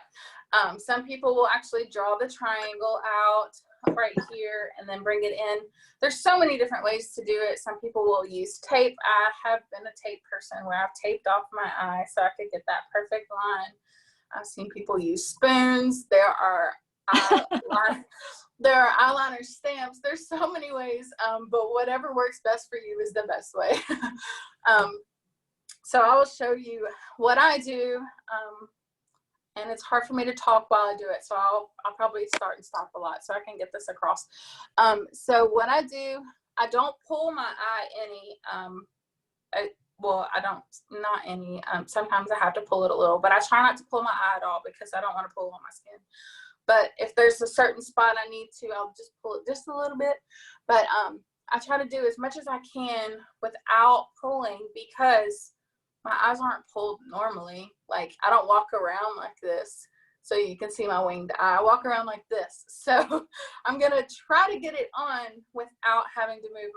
C: Some people will actually draw the triangle out right here and then bring it in. There's so many different ways to do it. Some people will use tape. I have been a tape person where I've taped off my eye so I could get that perfect line. I've seen people use spoons. There are eyeliner stamps. There's so many ways, but whatever works best for you is the best way. So I will show you what I do, and it's hard for me to talk while I do it, so I'll probably start and stop a lot so I can get this across. So what I do, I don't pull my eye any. Not any. Sometimes I have to pull it a little, but I try not to pull my eye at all because I don't want to pull on my skin. But if there's a certain spot I need to, I'll just pull it just a little bit. But I try to do as much as I can without pulling because my eyes aren't pulled normally. Like I don't walk around like this so you can see my winged eye. I walk around like this. So I'm going to try to get it on without having to move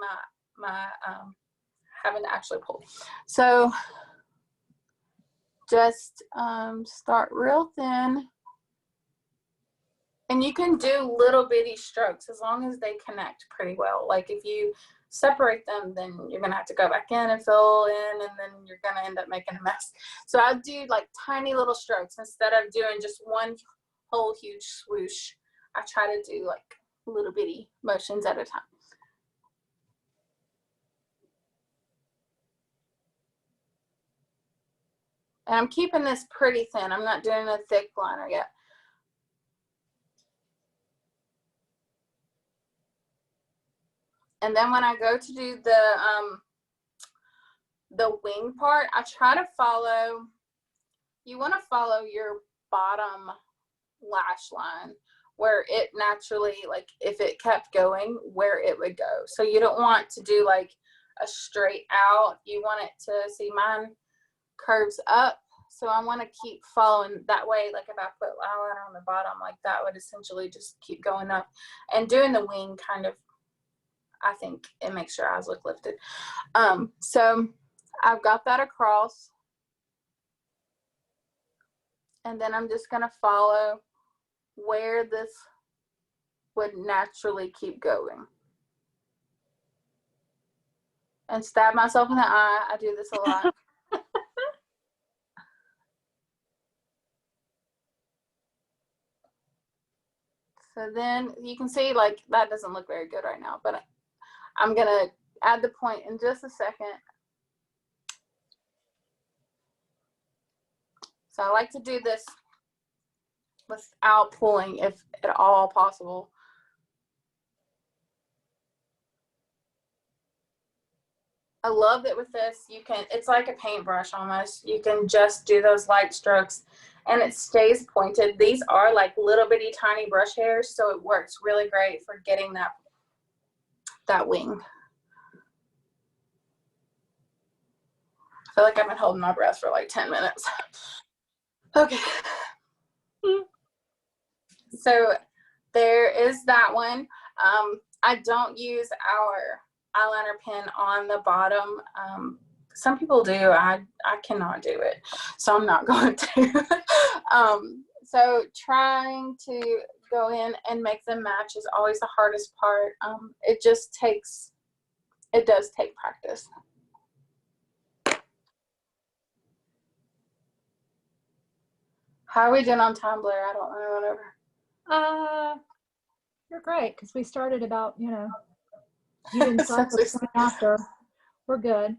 C: having to actually pull. So just start real thin. And you can do little bitty strokes as long as they connect pretty well. Like if you separate them, then you're going to have to go back in and fill in, and then you're going to end up making a mess. So I'll do like tiny little strokes instead of doing just one whole huge swoosh. I try to do like little bitty motions at a time. And I'm keeping this pretty thin. I'm not doing a thick liner yet. And then when I go to do the wing part, I try to follow, you want to follow your bottom lash line where it naturally, like if it kept going, where it would go. So you don't want to do like a straight out. You want it to, see mine curves up. So I want to keep following that way. Like if I put eyeliner on the bottom, like that would essentially just keep going up. And doing the wing kind of, I think it makes your eyes look lifted. So I've got that across. And then I'm just going to follow where this would naturally keep going. And stab myself in the eye. I do this a lot. So then you can see, like, that doesn't look very good right now, but I'm going to add the point in just a second. So I like to do this without pulling, if at all possible. I love that with this, you can, it's like a paintbrush almost. You can just do those light strokes and it stays pointed. These are like little bitty tiny brush hairs, so it works really great for getting that wing. I feel like I've been holding my breath for like 10 minutes. Okay. So there is that one. I don't use our eyeliner pen on the bottom. Some people do. I cannot do it, so I'm not going to. So trying to go in and make them match is always the hardest part. It does take practice. How are we doing on time, Blair? I don't know, whatever.
A: You're great, because we started about, you didn't start the point after. We're good.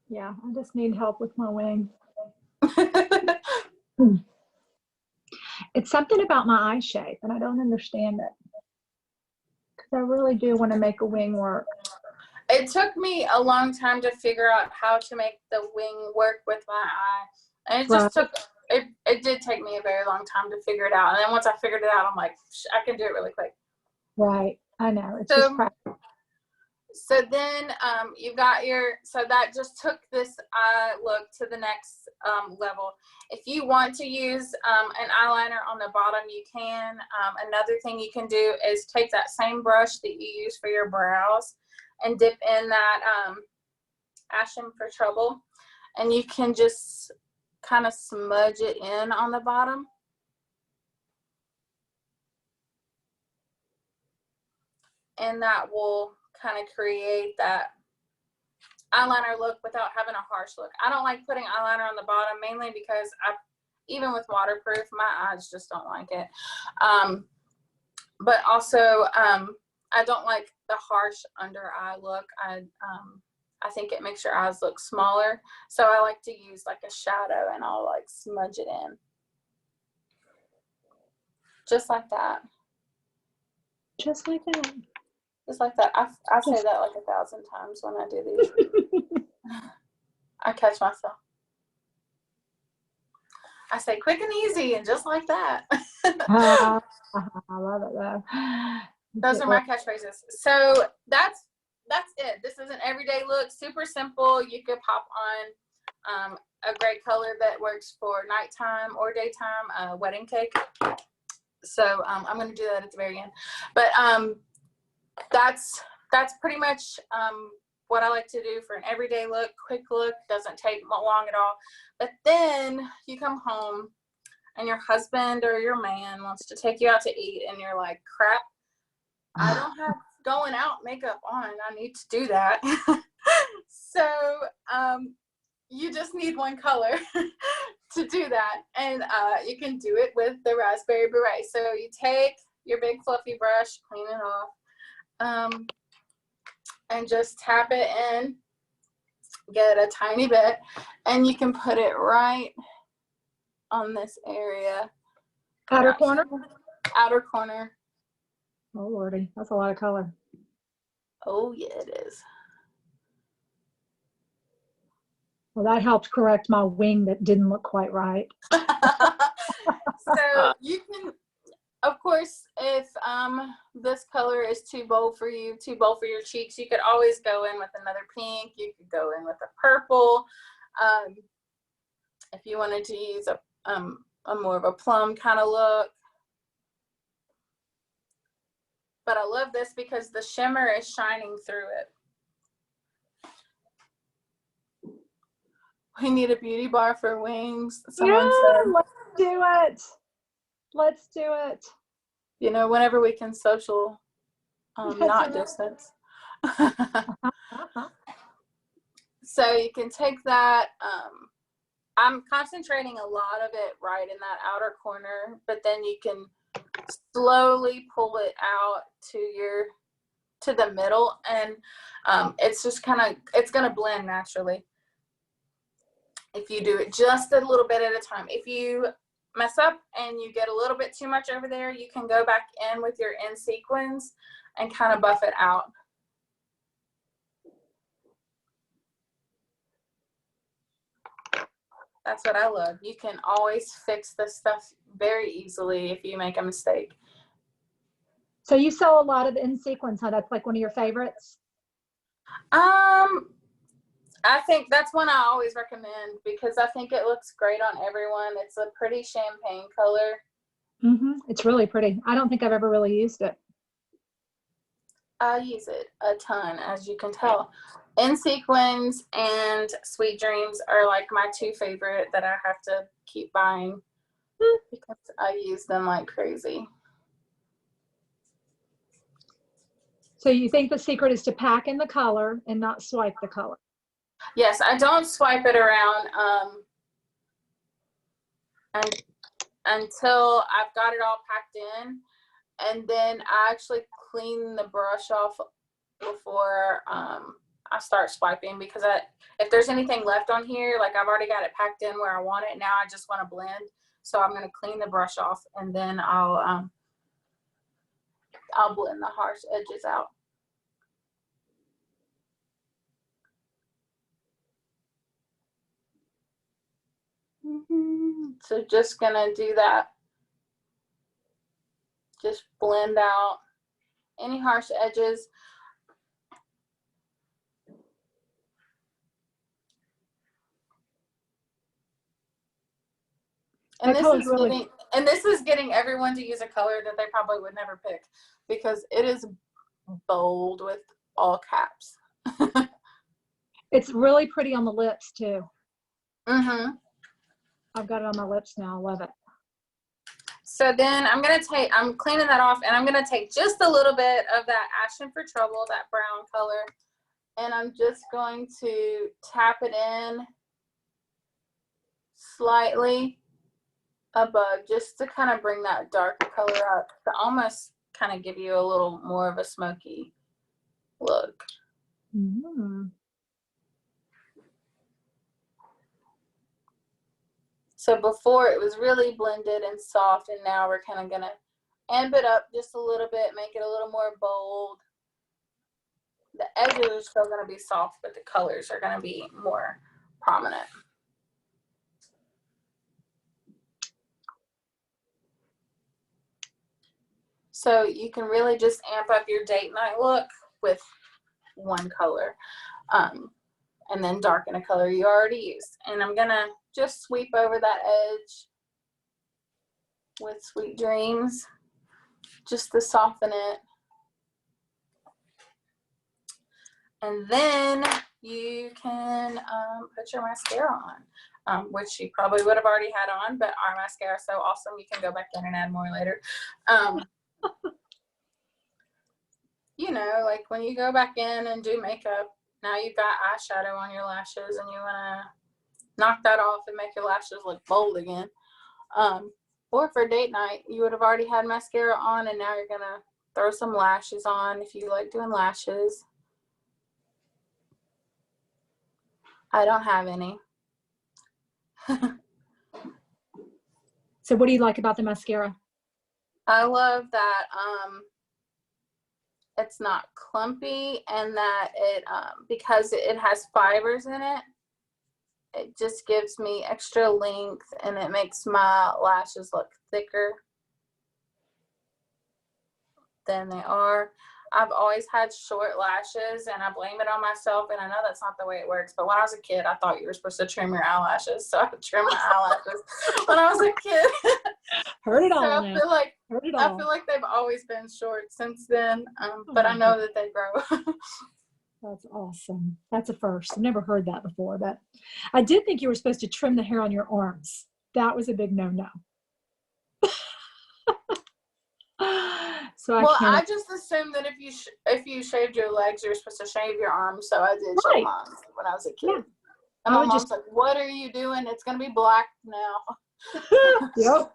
A: Yeah, I just need help with my wing. It's something about my eye shape, and I don't understand it. Because I really do want to make a wing work.
C: It took me a long time to figure out how to make the wing work with my eye. And it just took, it did take me a very long time to figure it out. And then once I figured it out, I'm like, I can do it really quick.
A: Right, I know, it's just practice.
C: So then you've got so that just took this eye look to the next level. If you want to use an eyeliner on the bottom, you can. Another thing you can do is take that same brush that you use for your brows and dip in that Ashen for Trouble. And you can just kind of smudge it in on the bottom. And that will kind of create that eyeliner look without having a harsh look. I don't like putting eyeliner on the bottom, mainly because even with waterproof, my eyes just don't like it. But also, I don't like the harsh under eye look. I think it makes your eyes look smaller. So I like to use like a shadow, and I'll like smudge it in. Just like that.
A: Just like that.
C: Just like that. I say that like 1,000 times when I do these. I catch myself. I say quick and easy and just like that.
A: I love it though.
C: Those are my catchphrases. So that's it. This is an everyday look. Super simple. You could pop on a great color that works for nighttime or daytime, wedding cake. So I'm going to do that at the very end. But that's pretty much what I like to do for an everyday look. Quick look, doesn't take long at all. But then you come home and your husband or your man wants to take you out to eat, and you're like, crap, I don't have going out makeup on. I need to do that. So you just need one color to do that. And you can do it with the Raspberry Beret. So you take your big fluffy brush, clean it off, and just tap it in, get a tiny bit, and you can put it right on this area.
A: Outer corner?
C: Outer corner.
A: Oh Lordy, that's a lot of color.
C: Oh yeah, it is.
A: Well, that helped correct my wing that didn't look quite right.
C: So you can, of course, if this color is too bold for you, too bold for your cheeks, you could always go in with another pink. You could go in with a purple. If you wanted to use a more of a plum kind of look. But I love this because the shimmer is shining through it. We need a beauty bar for wings. Someone said.
A: Let's do it. Let's do it.
C: You know, whenever we can social, not distance. So you can take that. I'm concentrating a lot of it right in that outer corner, but then you can slowly pull it out to the middle, and it's just it's going to blend naturally if you do it just a little bit at a time. If you mess up and you get a little bit too much over there, you can go back in with your end sequins and kind of buff it out. That's what I love. You can always fix this stuff very easily if you make a mistake.
A: So you sell a lot of in sequins, huh? That's like one of your favorites?
C: I think that's one I always recommend because I think it looks great on everyone. It's a pretty champagne color.
A: It's really pretty. I don't think I've ever really used it.
C: I use it a ton, as you can tell. In sequins and Sweet Dreams are like my two favorite that I have to keep buying because I use them like crazy.
A: So you think the secret is to pack in the color and not swipe the color?
C: Yes, I don't swipe it around until I've got it all packed in, and then I actually clean the brush off before I start swiping, because if there's anything left on here, like I've already got it packed in where I want it, now I just want to blend. So I'm going to clean the brush off, and then I'll blend the harsh edges out. So just gonna do that. Just blend out any harsh edges. And this is getting everyone to use a color that they probably would never pick, because it is bold with all caps.
A: It's really pretty on the lips too.
C: Mm-hmm.
A: I've got it on my lips now. I love it.
C: So then I'm cleaning that off, and I'm going to take just a little bit of that Ashen for Trouble, that brown color, and I'm just going to tap it in slightly above, just to kind of bring that darker color up, to almost kind of give you a little more of a smoky look.
A: Mm-hmm.
C: So before it was really blended and soft, and now we're kind of going to amp it up just a little bit, make it a little more bold. The edges are still going to be soft, but the colors are going to be more prominent. So you can really just amp up your date night look with one color, and then darken a color you already used. And I'm going to just sweep over that edge with Sweet Dreams, just to soften it. And then you can put your mascara on, which you probably would have already had on, but our mascara is so awesome, you can go back in and add more later. You know, like when you go back in and do makeup, now you've got eyeshadow on your lashes, and you want to knock that off and make your lashes look bold again. Or for date night, you would have already had mascara on, and now you're going to throw some lashes on if you like doing lashes. I don't have any.
A: So what do you like about the mascara?
C: I love that it's not clumpy, and that it because it has fibers in it, it just gives me extra length and it makes my lashes look thicker than they are. I've always had short lashes and I blame it on myself, and I know that's not the way it works, but when I was a kid I thought you were supposed to trim your eyelashes, so I would trim my eyelashes when I was a kid.
D: Heard it
C: So
D: all.
C: I feel like
D: Heard it
C: I
D: all.
C: feel like they've always been short since then,
D: Oh
C: but
D: my
C: I know that they grow.
D: That's awesome. That's a first. I've never heard that before, but I did think you were supposed to trim the hair on your arms. That was a big no-no. So
C: I just assumed that if you shaved your legs, you're supposed to shave your arms. So I did shave mine when I was a kid.
D: Yeah.
C: And my mom's like, "What are you doing? It's gonna be black now."
D: Yep.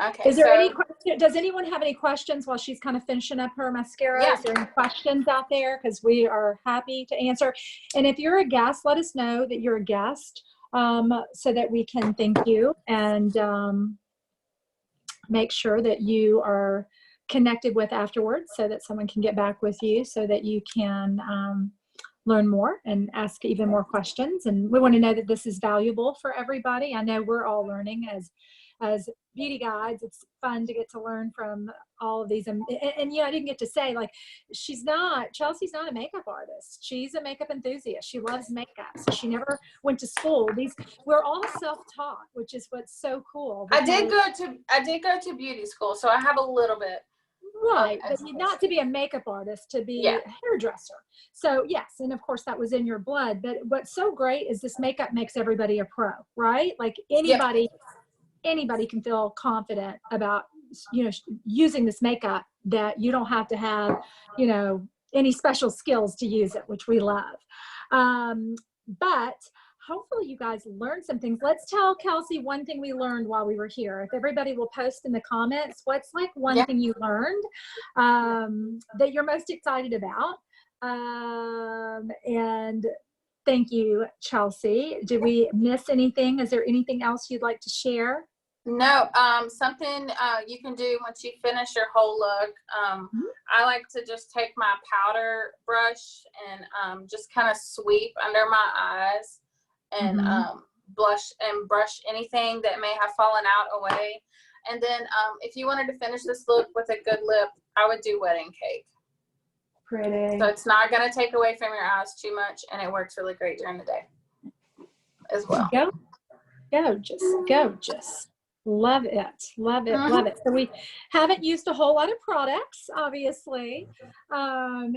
C: Okay.
D: Is there any question? Does anyone have any questions while she's kind of finishing up her mascara?
C: Yeah.
D: Is there any questions out there? Because we are happy to answer. And if you're a guest, let us know that you're a guest, so that we can thank you and make sure that you are connected with afterwards, so that someone can get back with you, so that you can learn more and ask even more questions. And we want to know that this is valuable for everybody. I know we're all learning as beauty guides. It's fun to get to learn from all of these. And I didn't get to say, like, Chelsea's not a makeup artist. She's a makeup enthusiast. She loves makeup. So she never went to school. We're all self-taught, which is what's so cool.
C: I did go to beauty school, so I have a little bit.
D: Right, but not to be a makeup artist, to be a hairdresser. So yes, and of course that was in your blood. But what's so great is this makeup makes everybody a pro, right? Like anybody can feel confident about, using this makeup, that you don't have to have, any special skills to use it, which we love. But hopefully you guys learned some things. Let's tell Kelsey one thing we learned while we were here. If everybody will post in the comments, what's like one thing you learned that you're most excited about? And thank you, Chelsea. Did we miss anything? Is there anything else you'd like to share?
C: No, something you can do once you finish your whole look. I like to just take my powder brush and just kind of sweep under my eyes and brush anything that may have fallen out away. And then if you wanted to finish this look with a good lip, I would do wedding cake.
D: Pretty.
C: So it's not going to take away from your eyes too much, and it works really great during the day as well.
D: Gorgeous. Love it. Love it. So we haven't used a whole lot of products, obviously. And,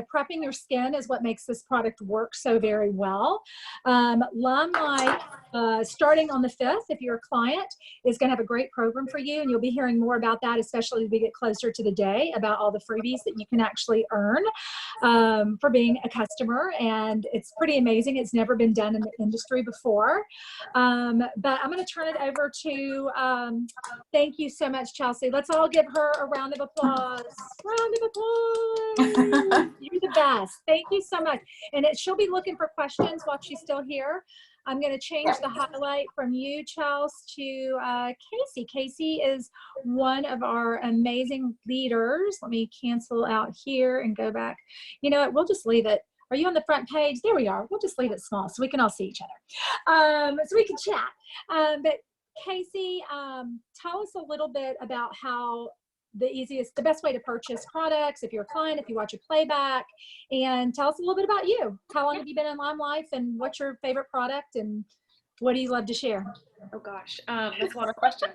D: prepping your skin is what makes this product work so very well. LimeLife, starting on the 5th, if you're a client, is going to have a great program for you. And you'll be hearing more about that, especially as we get closer to the day, about all the freebies that you can actually earn for being a customer. And it's pretty amazing. It's never been done in the industry before. But I'm going to turn it over to, thank you so much, Chelsea. Let's all give her a round of applause. Round of applause. You're the best. Thank you so much. And she'll be looking for questions while she's still here. I'm going to change the highlight from you, Chelsea, to Casey. Casey is one of our amazing leaders. Let me cancel out here and go back. You know what? We'll just leave it. Are you on the front page? There we are. We'll just leave it small so we can all see each other. So we can chat. But Casey, tell us a little bit about how the best way to purchase products, if you're a client, if you watch a playback, and tell us a little bit about you. How long have you been in LimeLife, and what's your favorite product, and what do you love to share?
E: Oh gosh, that's a lot of questions.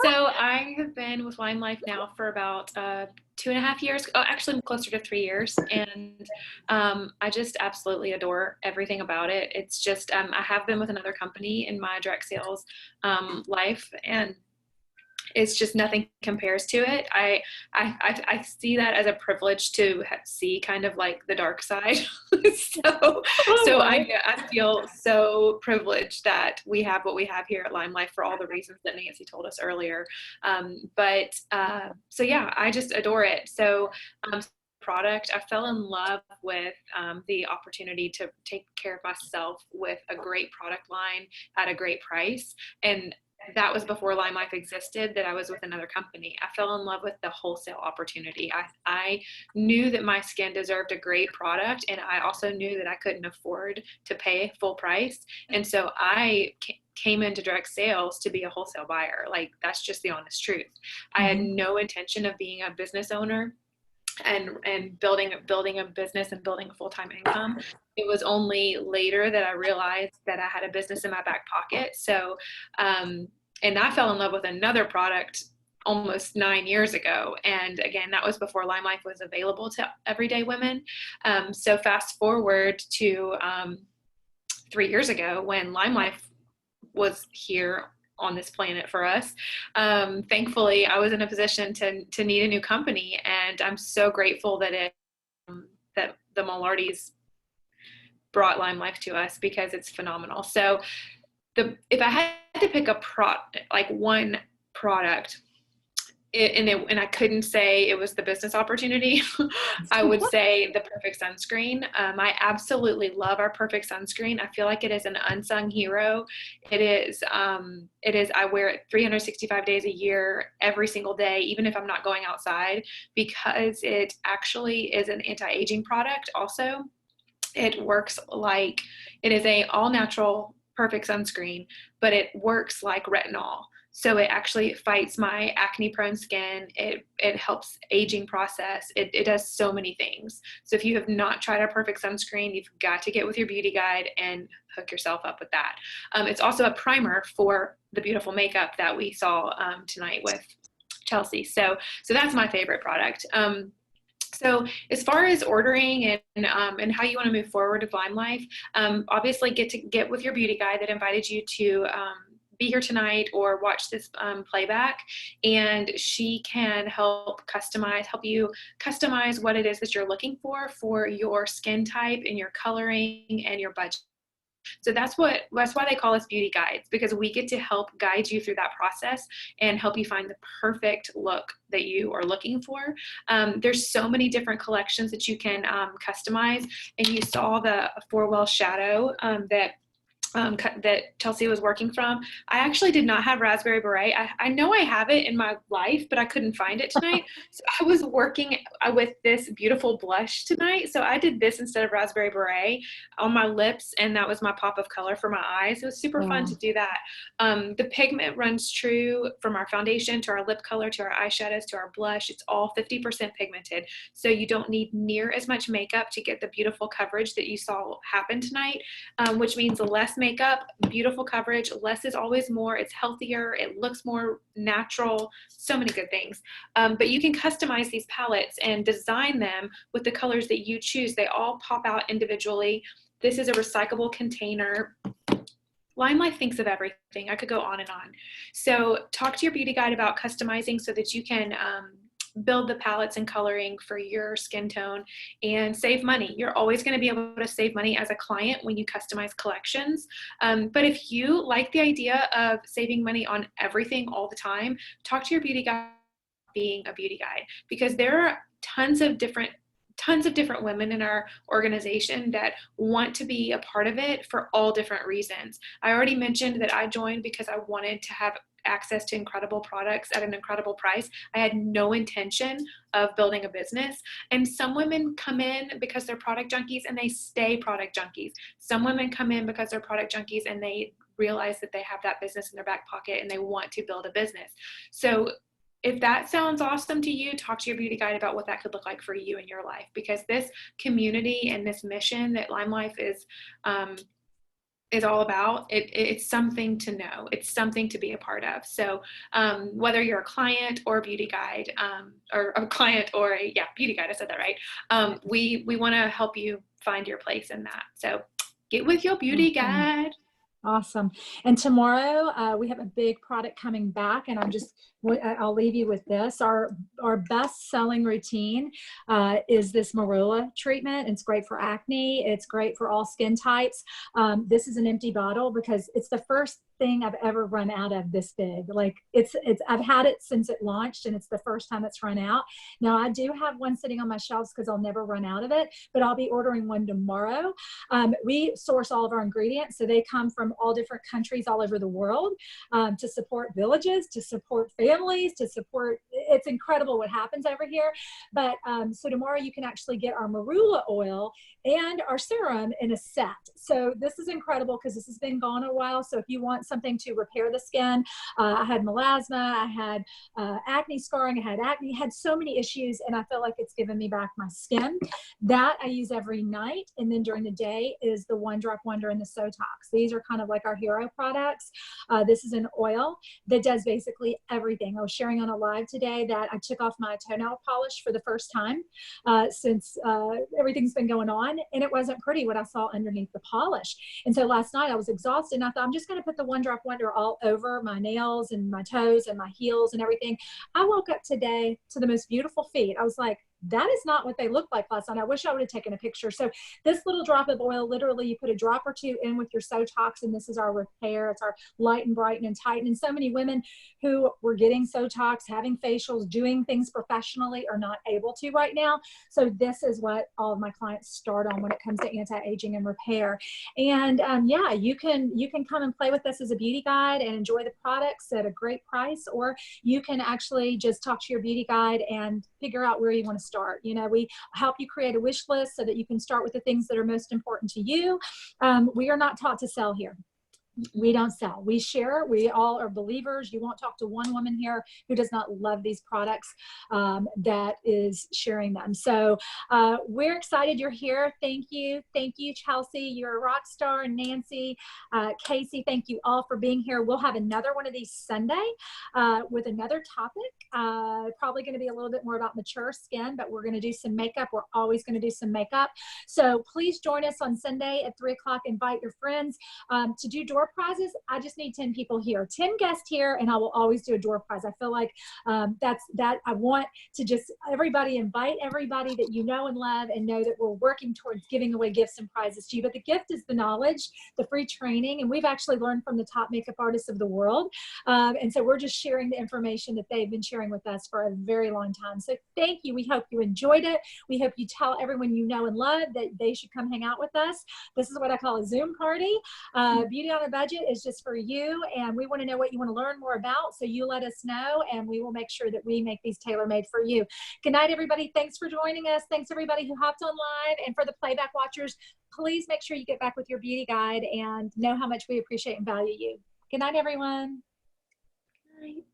E: So I have been with LimeLife now for about 2.5 years. Oh, actually closer to 3 years. And I just absolutely adore everything about it. It's just, I have been with another company in my direct sales life, and it's just nothing compares to it. I see that as a privilege to see kind of like the dark side. So I feel so privileged that we have what we have here at LimeLife for all the reasons that Nancy told us earlier. So yeah, I just adore it. So product, I fell in love with the opportunity to take care of myself with a great product line at a great price. And that was before LimeLife existed, that I was with another company. I fell in love with the wholesale opportunity. I knew that my skin deserved a great product, and I also knew that I couldn't afford to pay full price. And so I came into direct sales to be a wholesale buyer. Like, that's just the honest truth. I had no intention of being a business owner and building a business and building a full-time income. It was only later that I realized that I had a business in my back pocket. So, and I fell in love with another product almost 9 years ago. And again, that was before LimeLife was available to everyday women. So fast forward to 3 years ago when LimeLife was here on this planet for us. Thankfully, I was in a position to need a new company, and I'm so grateful that that the Mullartys brought LimeLife to us, because it's phenomenal. So if I had to pick one product, and I couldn't say it was the business opportunity, I would say the Perfect Sunscreen. I absolutely love our Perfect Sunscreen. I feel like it is an unsung hero. It is, I wear it 365 days a year, every single day, even if I'm not going outside, because it actually is an anti-aging product also. It works like, it is a all-natural Perfect Sunscreen, but it works like retinol. So it actually fights my acne-prone skin. It helps aging process. It does so many things. So if you have not tried our Perfect Sunscreen, you've got to get with your beauty guide and hook yourself up with that. It's also a primer for the beautiful makeup that we saw tonight with Chelsea. So that's my favorite product. So as far as ordering and how you want to move forward with LimeLife, obviously get with your beauty guide that invited you to be here tonight or watch this playback, and she can help you customize what it is that you're looking for your skin type and your coloring and your budget. So that's why they call us beauty guides, because we get to help guide you through that process and help you find the perfect look that you are looking for. There's so many different collections that you can customize, and you saw the 4-well shadow that Chelsea was working from. I actually did not have raspberry beret. I know I have it in my life, but I couldn't find it tonight. So I was working with this beautiful blush tonight. So I did this instead of raspberry beret on my lips, and that was my pop of color for my eyes. It was super fun to do that. The pigment runs true from our foundation to our lip color to our eyeshadows to our blush. It's all 50% pigmented. So you don't need near as much makeup to get the beautiful coverage that you saw happen tonight, which means less makeup, beautiful coverage. Less is always more. It's healthier. It looks more natural. So many good things. But you can customize these palettes and design them with the colors that you choose. They all pop out individually. This is a recyclable container. LimeLife thinks of everything. I could go on and on. So talk to your beauty guide about customizing so that you can build the palettes and coloring for your skin tone and save money. You're always going to be able to save money as a client when you customize collections. But if you like the idea of saving money on everything all the time, talk to your beauty guide about being a beauty guide, because there are tons of different women in our organization that want to be a part of it for all different reasons. I already mentioned that I joined because I wanted to have access to incredible products at an incredible price. I had no intention of building a business. And some women come in because they're product junkies and they stay product junkies. Some women come in because they're product junkies and they realize that they have that business in their back pocket and they want to build a business. So if that sounds awesome to you, talk to your beauty guide about what that could look like for you in your life, because this community and this mission that LimeLife is all about, it's something to know. It's something to be a part of. So whether you're a client or a beauty guide, or a client or a beauty guide, I said that right. We want to help you find your place in that. So get with your beauty guide.
D: Awesome. And tomorrow we have a big product coming back, and I'll leave you with this. Our best selling routine is this marula treatment. It's great for acne. It's great for all skin types. This is an empty bottle because it's the first thing I've ever run out of this big. Like I've had it since it launched, and it's the first time it's run out. Now I do have one sitting on my shelves because I'll never run out of it, but I'll be ordering one tomorrow. We source all of our ingredients, so they come from all different countries all over the world, to support villages, to support families, to support, it's incredible what happens over here. But so tomorrow you can actually get our marula oil and our serum in a set. So this is incredible because this has been gone a while. So if you want something to repair the skin, I had melasma, I had acne scarring, I had so many issues, and I feel like it's given me back my skin. That I use every night, and then during the day is the One Drop Wonder and the Sotox. These are kind of like our hero products. This is an oil that does basically everything. I was sharing on a live today that I took off my toenail polish for the first time since everything's been going on, and it wasn't pretty what I saw underneath the polish. And so last night I was exhausted, and I thought I'm just going to put the One Drop Wonder all over my nails and my toes and my heels and everything. I woke up today to the most beautiful feet. I was like, that is not what they looked like last night. I wish I would have taken a picture. So this little drop of oil, literally you put a drop or two in with your Sotox, and this is our repair. It's our lighten, brighten, and tighten. And so many women who were getting Sotox, having facials, doing things professionally are not able to right now. So this is what all of my clients start on when it comes to anti-aging and repair. And yeah, you can come and play with us as a beauty guide and enjoy the products at a great price, or you can actually just talk to your beauty guide and figure out where you want to start. You know, we help you create a wish list so that you can start with the things that are most important to you. We are not taught to sell here. We don't sell, we share. We all are believers. You won't talk to one woman here who does not love these products that is sharing them. So we're excited you're here. Thank you, Chelsea, you're a rock star. Nancy, Casey, thank you all for being here. We'll have another one of these Sunday with another topic, probably going to be a little bit more about mature skin, but we're going to do some makeup. We're always going to do some makeup, so please join us on Sunday at 3 o'clock. Invite your friends to do door prizes. I just need 10 people here, 10 guests here, and I will always do a door prize. I feel like I want to just invite everybody that you know and love, and know that we're working towards giving away gifts and prizes to you. But the gift is the knowledge, the free training, and we've actually learned from the top makeup artists of the world. And so we're just sharing the information that they've been sharing with us for a very long time. So thank you. We hope you enjoyed it. We hope you tell everyone you know and love that they should come hang out with us. This is what I call a Zoom party. Beauty on a Budget is just for you, and we want to know what you want to learn more about, so you let us know, and we will make sure that we make these tailor-made for you. Good night, everybody. Thanks for joining us. Thanks everybody who hopped on live, and for the playback watchers, please make sure you get back with your beauty guide and know how much we appreciate and value you. Good night, everyone.
E: Good night.